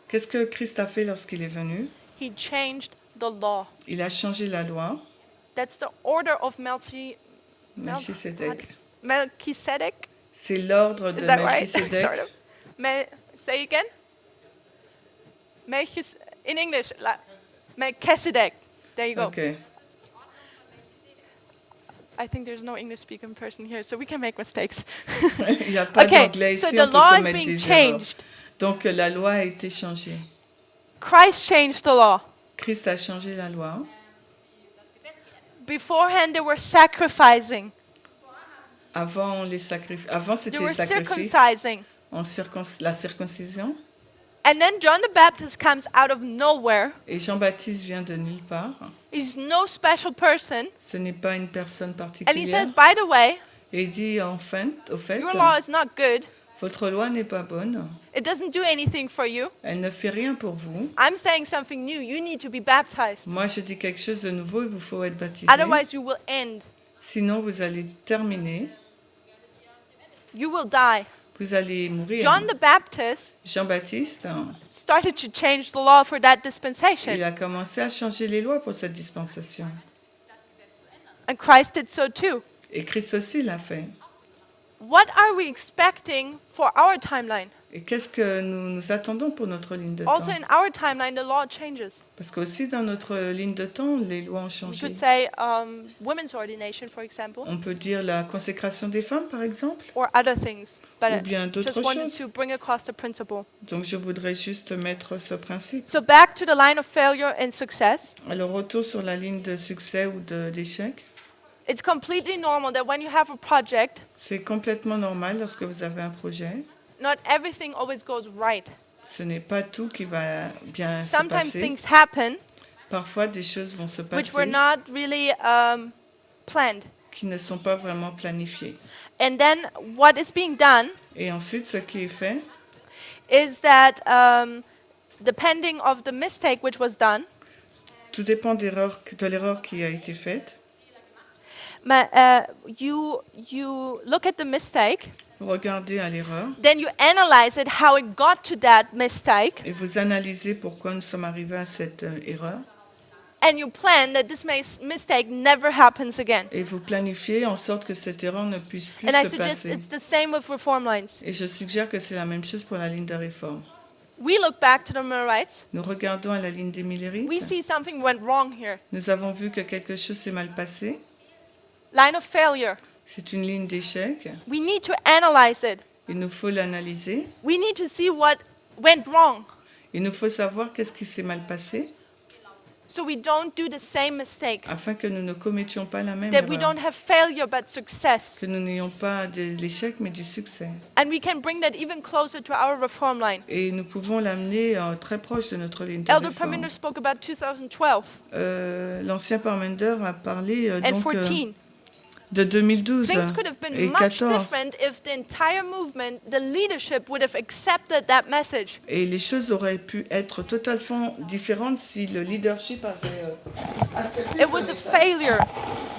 Speaker 2: Qu'est-ce que Christ a fait lorsqu'il est venu?
Speaker 1: He changed the law.
Speaker 2: Il a changé la loi.
Speaker 1: That's the order of
Speaker 2: Melchisedec.
Speaker 1: Melchizedek.
Speaker 2: C'est l'ordre de
Speaker 1: Is that right?
Speaker 2: Melchisedec.
Speaker 1: Sort of. Say again. In English, Melchizedek. There you go.
Speaker 2: Ok.
Speaker 1: I think there's no English-speaking person here, so we can make mistakes.
Speaker 2: Il n'y a pas
Speaker 1: Okay,
Speaker 2: d'anglais ici,
Speaker 1: so
Speaker 2: on
Speaker 1: the
Speaker 2: peut
Speaker 1: law is
Speaker 2: commettre
Speaker 1: being
Speaker 2: des erreurs.
Speaker 1: changed.
Speaker 2: Donc la loi a été changée.
Speaker 1: Christ changed the law.
Speaker 2: Christ a changé la loi.
Speaker 1: Beforehand, they were sacrificing.
Speaker 2: Avant, c'était
Speaker 1: They were
Speaker 2: les sacrifices,
Speaker 1: circumcising.
Speaker 2: la circoncision.
Speaker 1: And then John the Baptist comes out of nowhere.
Speaker 2: Et Jean-Baptiste vient de nulle part.
Speaker 1: He's no special person.
Speaker 2: Ce n'est pas une personne
Speaker 1: And he
Speaker 2: particulière.
Speaker 1: says, by the way,
Speaker 2: Et il dit, au fait,
Speaker 1: your law is not good.
Speaker 2: votre loi n'est pas bonne.
Speaker 1: It doesn't do anything for you.
Speaker 2: Elle ne fait rien pour vous.
Speaker 1: I'm saying something new. You need to be baptized.
Speaker 2: Moi, je dis quelque chose de nouveau, il vous faut être baptisé.
Speaker 1: Otherwise, you will end.
Speaker 2: Sinon, vous allez terminer.
Speaker 1: You will die.
Speaker 2: Vous allez mourir.
Speaker 1: John the Baptist
Speaker 2: Jean-Baptiste,
Speaker 1: started to change the law for that
Speaker 2: il
Speaker 1: dispensation.
Speaker 2: a commencé à changer les lois pour cette dispensation.
Speaker 1: And Christ did so too.
Speaker 2: Et Christ aussi l'a fait.
Speaker 1: What are we expecting for our timeline?
Speaker 2: Et qu'est-ce que nous attendons pour notre ligne de temps?
Speaker 1: Also in our timeline, the law changes.
Speaker 2: Parce qu'aussi dans notre ligne de temps, les lois ont
Speaker 1: We
Speaker 2: changé.
Speaker 1: could say women's ordination, for example,
Speaker 2: On peut dire la consécration des femmes, par exemple.
Speaker 1: or other things. But
Speaker 2: Ou bien
Speaker 1: I
Speaker 2: d'autres
Speaker 1: just wanted
Speaker 2: choses.
Speaker 1: to bring across the principle.
Speaker 2: Donc je voudrais juste mettre ce principe.
Speaker 1: So back to the line of failure and success.
Speaker 2: Alors retour sur la ligne de succès ou d'échec.
Speaker 1: It's completely normal that when you have a project,
Speaker 2: C'est complètement normal lorsque vous avez un projet.
Speaker 1: not everything always goes right.
Speaker 2: Ce n'est pas tout qui va bien se
Speaker 1: Sometimes
Speaker 2: passer.
Speaker 1: things happen
Speaker 2: Parfois, des choses vont se
Speaker 1: which were
Speaker 2: passer
Speaker 1: not really planned.
Speaker 2: qui ne sont pas vraiment planifiées.
Speaker 1: And then what is being done
Speaker 2: Et ensuite, ce qui est fait,
Speaker 1: is that depending of the mistake which was done,
Speaker 2: tout dépend de l'erreur qui a été faite.
Speaker 1: Mais, you look at the mistake,
Speaker 2: regardez à l'erreur
Speaker 1: then you analyze it, how it got to that mistake,
Speaker 2: et vous analysez pourquoi nous sommes arrivés à cette erreur
Speaker 1: and you plan that this mistake never happens again.
Speaker 2: et vous planifiez en sorte que cette erreur ne puisse plus
Speaker 1: And I
Speaker 2: se
Speaker 1: suggest
Speaker 2: passer.
Speaker 1: it's the same with reform lines.
Speaker 2: Et je suggère que c'est la même chose pour la ligne de réforme.
Speaker 1: We look back to the Millerites.
Speaker 2: Nous regardons à la ligne des Millerites.
Speaker 1: We see something went wrong here.
Speaker 2: Nous avons vu que quelque chose s'est mal passé.
Speaker 1: Line of failure.
Speaker 2: C'est une ligne d'échec.
Speaker 1: We need to analyze it.
Speaker 2: Il nous faut l'analyser.
Speaker 1: We need to see what went wrong
Speaker 2: Il nous faut savoir qu'est-ce qui s'est mal passé
Speaker 1: so we don't do the same mistake.
Speaker 2: afin que nous ne commettions pas la même
Speaker 1: That we
Speaker 2: erreur.
Speaker 1: don't have failure but success.
Speaker 2: Que nous n'ayons pas de l'échec mais du succès.
Speaker 1: And we can bring that even closer to our reform line.
Speaker 2: Et nous pouvons l'amener très proche de notre ligne de
Speaker 1: Elder
Speaker 2: réforme.
Speaker 1: Parminder spoke about 2012
Speaker 2: L'ancien Parminder a parlé
Speaker 1: and
Speaker 2: donc,
Speaker 1: 14.
Speaker 2: de 2012
Speaker 1: Things could have
Speaker 2: et
Speaker 1: been much
Speaker 2: 14.
Speaker 1: different if the entire movement, the leadership would have accepted that message.
Speaker 2: Et les choses auraient pu être totalement différentes si le leadership avait accepté
Speaker 1: It
Speaker 2: ce
Speaker 1: was a
Speaker 2: message.
Speaker 1: failure.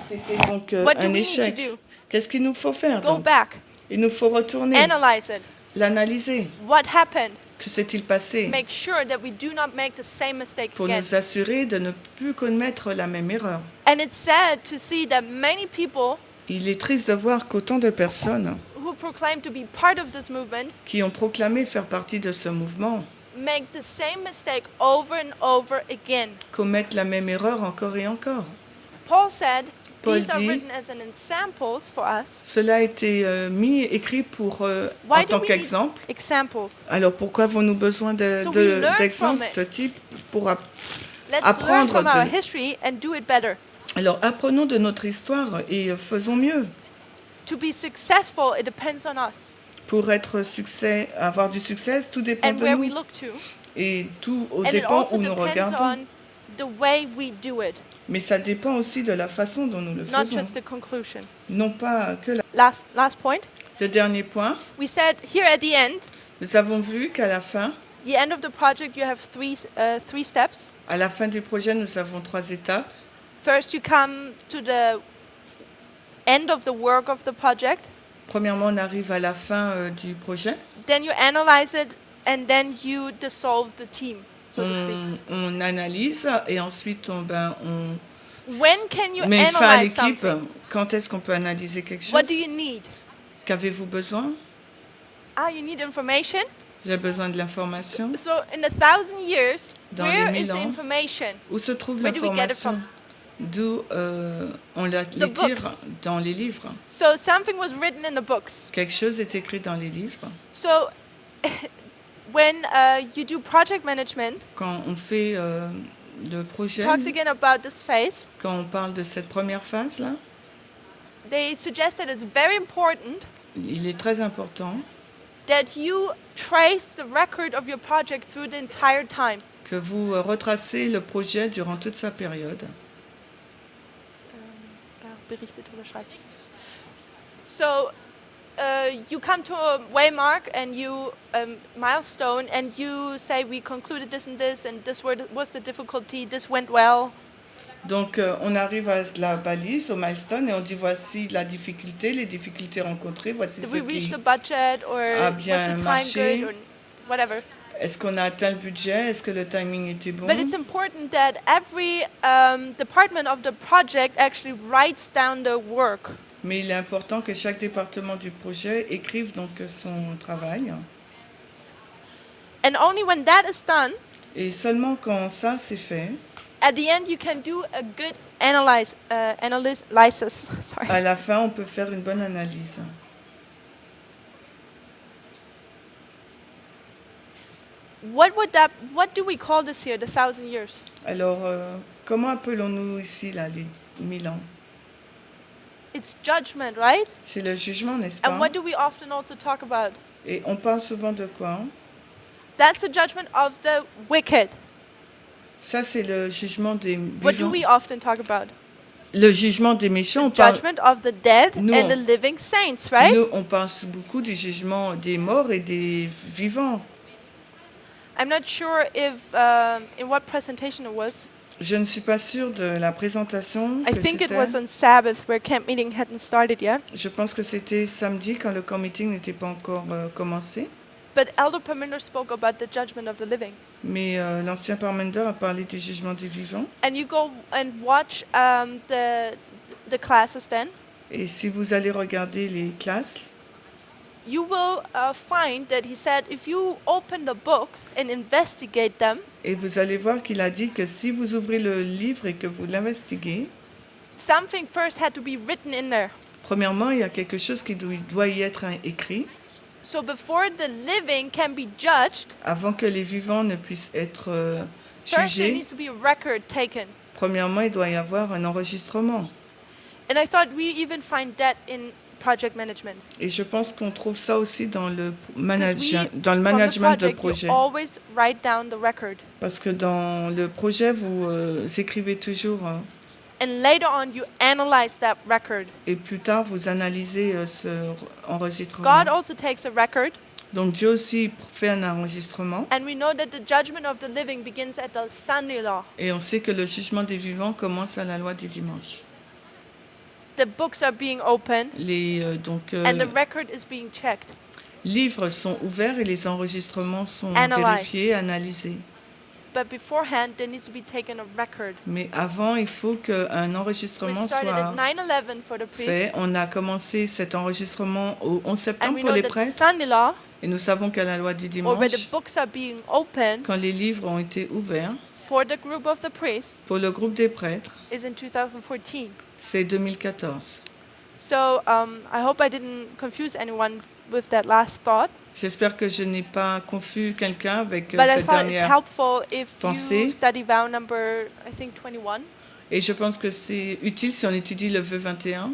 Speaker 2: C'était donc
Speaker 1: What do
Speaker 2: un
Speaker 1: we need
Speaker 2: échec.
Speaker 1: to do?
Speaker 2: Qu'est-ce qu'il nous faut faire
Speaker 1: Go
Speaker 2: donc?
Speaker 1: back,
Speaker 2: Il nous faut retourner,
Speaker 1: analyze it.
Speaker 2: l'analyser.
Speaker 1: What happened?
Speaker 2: Que s'est-il passé?
Speaker 1: Make sure that we do not make the same mistake
Speaker 2: Pour
Speaker 1: again.
Speaker 2: nous assurer de ne plus commettre la même erreur.
Speaker 1: And it's sad to see that many people
Speaker 2: Il est triste de voir qu'autant de personnes
Speaker 1: who proclaim to be part of this movement
Speaker 2: qui ont proclamé faire partie de ce mouvement
Speaker 1: make the same mistake over and over again.
Speaker 2: commettent la même erreur encore et encore.
Speaker 1: Paul said,
Speaker 2: Paul
Speaker 1: these are
Speaker 2: dit-
Speaker 1: written as an examples for us.
Speaker 2: Cela a été écrit pour, en
Speaker 1: Why do
Speaker 2: tant
Speaker 1: we need
Speaker 2: qu'exemple.
Speaker 1: examples?
Speaker 2: Alors pourquoi avons-nous besoin
Speaker 1: So we learn
Speaker 2: d'exemples
Speaker 1: from
Speaker 2: de type pour
Speaker 1: Let's learn
Speaker 2: apprendre
Speaker 1: from our
Speaker 2: de-
Speaker 1: history and do it better.
Speaker 2: Alors apprenons de notre histoire et faisons mieux.
Speaker 1: To be successful, it depends on us
Speaker 2: Pour avoir du succès, tout dépend
Speaker 1: and
Speaker 2: de
Speaker 1: where we
Speaker 2: nous.
Speaker 1: look to.
Speaker 2: Et tout
Speaker 1: And it
Speaker 2: dépend
Speaker 1: also
Speaker 2: où nous
Speaker 1: depends
Speaker 2: regardons.
Speaker 1: on the way we do it,
Speaker 2: Mais ça dépend aussi de la façon dont nous le
Speaker 1: not
Speaker 2: faisons.
Speaker 1: just the conclusion.
Speaker 2: Non pas que
Speaker 1: Last point.
Speaker 2: Le dernier point,
Speaker 1: We said here at the end,
Speaker 2: nous avons vu qu'à la fin,
Speaker 1: the end of the project, you have three steps.
Speaker 2: à la fin du projet, nous avons 3 étapes.
Speaker 1: First, you come to the end of the work of the project.
Speaker 2: Premièrement, on arrive à la fin du projet.
Speaker 1: Then you analyze it, and then you dissolve the team, so to speak.
Speaker 2: On analyse et ensuite on
Speaker 1: When can you
Speaker 2: met fin à
Speaker 1: analyze
Speaker 2: l'équipe.
Speaker 1: something?
Speaker 2: Quand est-ce qu'on peut analyser quelque chose?
Speaker 1: What do you need?
Speaker 2: Qu'avez-vous besoin?
Speaker 1: You need information.
Speaker 2: J'ai besoin de l'information.
Speaker 1: So in 1,000 years,
Speaker 2: Dans
Speaker 1: where
Speaker 2: les
Speaker 1: is the
Speaker 2: 1000 ans,
Speaker 1: information?
Speaker 2: Où se trouve
Speaker 1: Where do we get it
Speaker 2: l'information?
Speaker 1: from?
Speaker 2: D'où on les tire
Speaker 1: books.
Speaker 2: dans les livres.
Speaker 1: So something was written in the books.
Speaker 2: Quelque chose est écrit dans les livres.
Speaker 1: So when you do project management,
Speaker 2: Quand on fait le projet,
Speaker 1: talks again about this phase,
Speaker 2: quand on parle de cette première phase-là,
Speaker 1: they suggest that it's very important
Speaker 2: il est très important
Speaker 1: that you trace the record of your project through the entire time.
Speaker 2: que vous retracez le projet durant toute sa période.
Speaker 1: Berichtet oder schreibt. So you come to a waymark and you milestone and you say we concluded this and this was the difficulty, this went well.
Speaker 2: Donc on arrive à la balise, au milestone, et on dit voici la difficulté, les difficultés rencontrées, voici
Speaker 1: Did
Speaker 2: ce
Speaker 1: we reach
Speaker 2: qui...
Speaker 1: the budget or
Speaker 2: a bien
Speaker 1: was the time
Speaker 2: marché.
Speaker 1: good or whatever.
Speaker 2: Est-ce qu'on a atteint le budget? Est-ce que le timing était bon?
Speaker 1: But it's important that every department of the project actually writes down the work.
Speaker 2: Mais il est important que chaque département du projet écrive donc son travail.
Speaker 1: And only when that is done,
Speaker 2: Et seulement quand ça c'est fait,
Speaker 1: at the end you can do a good analysis. Sorry.
Speaker 2: à la fin on peut faire une bonne analyse.
Speaker 1: What do we call this here, the 1,000 years?
Speaker 2: Alors comment appelons-nous ici là, les 1000 ans?
Speaker 1: It's judgment, right?
Speaker 2: C'est le jugement, n'est-ce pas?
Speaker 1: And what do we often also talk about?
Speaker 2: Et on parle souvent de quoi?
Speaker 1: That's the judgment of the wicked.
Speaker 2: Ça c'est le jugement des
Speaker 1: What do
Speaker 2: vivants.
Speaker 1: we often talk about?
Speaker 2: Le jugement des méchants, on
Speaker 1: The
Speaker 2: parle,
Speaker 1: judgment of the dead
Speaker 2: Nous,
Speaker 1: and
Speaker 2: on-
Speaker 1: the living saints, right?
Speaker 2: nous, on parle beaucoup du jugement des morts et des vivants.
Speaker 1: I'm not sure if in what presentation it was.
Speaker 2: Je ne suis pas sûre de la présentation
Speaker 1: I
Speaker 2: que
Speaker 1: think it
Speaker 2: c'était.
Speaker 1: was on Sabbath where camp meeting hadn't started yet.
Speaker 2: Je pense que c'était samedi quand le camp meeting n'était pas encore commencé.
Speaker 1: But Elder Parminder spoke about the judgment of the living.
Speaker 2: Mais l'ancien Parminder a parlé du jugement des vivants.
Speaker 1: And you go and watch the classes then.
Speaker 2: Et si vous allez regarder les classes,
Speaker 1: You will find that he said if you open the books and investigate them,
Speaker 2: et vous allez voir qu'il a dit que si vous ouvrez le livre et que vous l'investiguez,
Speaker 1: something first had to be written in there.
Speaker 2: premièrement, il y a quelque chose qui doit y être écrit
Speaker 1: So before the living can be judged,
Speaker 2: avant que les vivants ne puissent être
Speaker 1: first there
Speaker 2: jugés.
Speaker 1: needs to be a record taken.
Speaker 2: Premièrement, il doit y avoir un enregistrement.
Speaker 1: And I thought we even find that in project management.
Speaker 2: Et je pense qu'on trouve ça aussi dans le
Speaker 1: Because
Speaker 2: dans le
Speaker 1: from the
Speaker 2: management de
Speaker 1: project,
Speaker 2: projet.
Speaker 1: you always write down the record.
Speaker 2: Parce que dans le projet, vous écrivez toujours,
Speaker 1: And later on, you analyze that record.
Speaker 2: et plus tard, vous analysez ce enregistrement.
Speaker 1: God also takes a record,
Speaker 2: Donc Dieu aussi fait un enregistrement.
Speaker 1: and we know that the judgment of the living begins at the Sunday law.
Speaker 2: Et on sait que le jugement des vivants commence à la loi du dimanche.
Speaker 1: The books are being opened,
Speaker 2: Les
Speaker 1: and the record is being checked.
Speaker 2: livres sont ouverts et les enregistrements sont
Speaker 1: Analyzed.
Speaker 2: vérifiés, analysés.
Speaker 1: But beforehand, there needs to be taken a record.
Speaker 2: Mais avant, il faut qu'un
Speaker 1: We
Speaker 2: enregistrement
Speaker 1: started at
Speaker 2: soit
Speaker 1: 9/11 for the
Speaker 2: fait.
Speaker 1: priests,
Speaker 2: On a commencé cet enregistrement au 11
Speaker 1: and
Speaker 2: septembre
Speaker 1: we
Speaker 2: pour
Speaker 1: know
Speaker 2: les
Speaker 1: that the
Speaker 2: prêtres.
Speaker 1: Sunday law,
Speaker 2: Et nous savons qu'à la loi du
Speaker 1: or where the
Speaker 2: dimanche,
Speaker 1: books are being opened
Speaker 2: quand les livres ont été ouverts,
Speaker 1: for the group of the priests,
Speaker 2: pour le groupe des prêtres,
Speaker 1: is in 2014.
Speaker 2: c'est 2014.
Speaker 1: So I hope I didn't confuse anyone with that last thought.
Speaker 2: J'espère que je n'ai pas confus quelqu'un avec
Speaker 1: But I
Speaker 2: cette
Speaker 1: thought it's
Speaker 2: dernière
Speaker 1: helpful if
Speaker 2: pensée.
Speaker 1: you study vow number, I think 21,
Speaker 2: Et je pense que c'est utile si on étudie le vœu 21,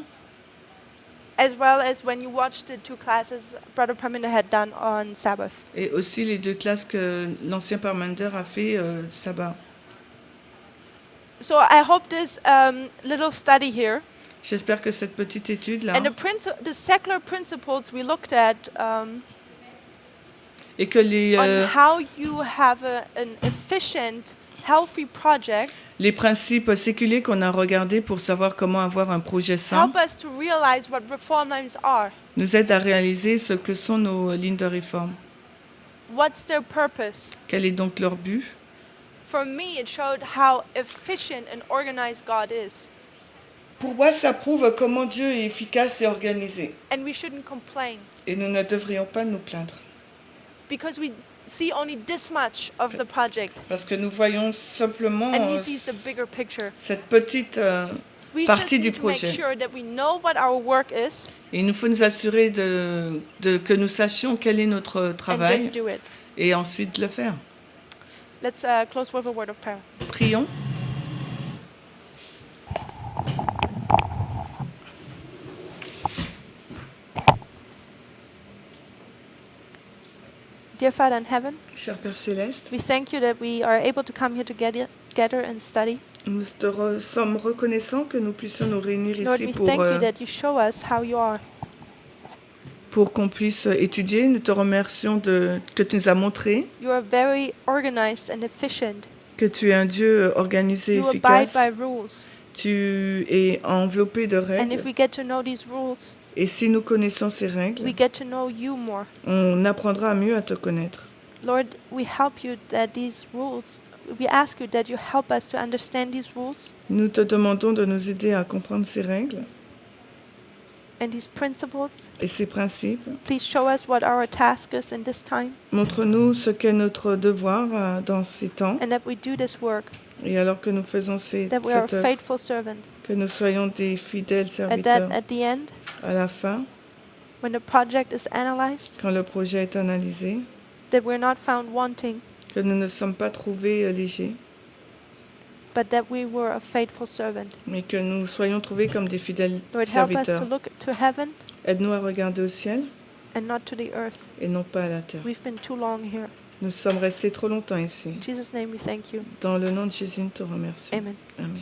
Speaker 1: as well as when you watch the two classes Brother Parminder had done on Sabbath.
Speaker 2: et aussi les deux classes que l'ancien Parminder a fait sabbat.
Speaker 1: So I hope this little study here
Speaker 2: J'espère que cette petite étude-là,
Speaker 1: and the secular principles we looked at
Speaker 2: et que
Speaker 1: on how you have an efficient, healthy project
Speaker 2: les principes séculiers qu'on a regardés pour savoir comment avoir un projet sain
Speaker 1: help us to realize what reform lines are.
Speaker 2: nous aident à réaliser ce que sont nos lignes de réforme.
Speaker 1: What's their purpose?
Speaker 2: Quel est donc leur but?
Speaker 1: For me, it showed how efficient and organized God is.
Speaker 2: Pour moi, ça prouve comment Dieu est efficace et organisé.
Speaker 1: And we shouldn't complain
Speaker 2: Et nous ne devrions pas nous plaindre.
Speaker 1: because we see only this much of the project
Speaker 2: Parce que nous voyons simplement
Speaker 1: and he sees the bigger picture.
Speaker 2: cette petite
Speaker 1: We just
Speaker 2: partie du
Speaker 1: need to make
Speaker 2: projet.
Speaker 1: sure that we know what our work is
Speaker 2: Et il nous faut nous assurer que nous sachions quel est notre
Speaker 1: and then
Speaker 2: travail
Speaker 1: do it.
Speaker 2: et ensuite le faire.
Speaker 1: Let's close with a word of prayer.
Speaker 2: Prions.
Speaker 1: Dear Father in heaven,
Speaker 2: Cher Père Céleste,
Speaker 1: we thank you that we are able to come here together and study.
Speaker 2: nous sommes reconnaissants que nous puissions nous réunir
Speaker 1: Lord,
Speaker 2: ici
Speaker 1: we thank you that you show us how you are.
Speaker 2: pour qu'on puisse étudier. Nous te remercions que tu nous as montré
Speaker 1: You are very organized and efficient.
Speaker 2: que tu es un Dieu organisé et
Speaker 1: You abide
Speaker 2: efficace.
Speaker 1: by rules.
Speaker 2: Tu es enveloppé de
Speaker 1: And
Speaker 2: règles.
Speaker 1: if we get to know these rules,
Speaker 2: Et si nous connaissons ces
Speaker 1: we
Speaker 2: règles,
Speaker 1: get to know you more.
Speaker 2: on apprendra mieux à te connaître.
Speaker 1: Lord, we help you that these rules, we ask you that you help us to understand these rules
Speaker 2: Nous te demandons de nous aider à comprendre ces règles
Speaker 1: and these principles.
Speaker 2: et ces principes.
Speaker 1: Please show us what our task is in this time
Speaker 2: Montre-nous ce qu'est notre devoir dans ces temps.
Speaker 1: and that we do this work,
Speaker 2: Et alors que nous faisons
Speaker 1: that we are a
Speaker 2: cette œuvre,
Speaker 1: faithful servant.
Speaker 2: que nous soyons des fidèles
Speaker 1: And
Speaker 2: serviteurs.
Speaker 1: that at the end,
Speaker 2: À la fin,
Speaker 1: when the project is analyzed,
Speaker 2: quand le projet est analysé,
Speaker 1: that we're not found wanting,
Speaker 2: que nous ne sommes pas trouvés légers,
Speaker 1: but that we were a faithful servant.
Speaker 2: mais que nous soyons trouvés comme des fidèles
Speaker 1: Lord, help us to
Speaker 2: serviteurs.
Speaker 1: look to heaven
Speaker 2: Aide-nous à regarder au ciel
Speaker 1: and not to the earth.
Speaker 2: et non pas à la terre.
Speaker 1: We've been too long here.
Speaker 2: Nous sommes restés trop longtemps ici.
Speaker 1: In Jesus' name we thank you.
Speaker 2: Dans le nom de Jésus, nous te remercions.
Speaker 1: Amen.
Speaker 2: Amen.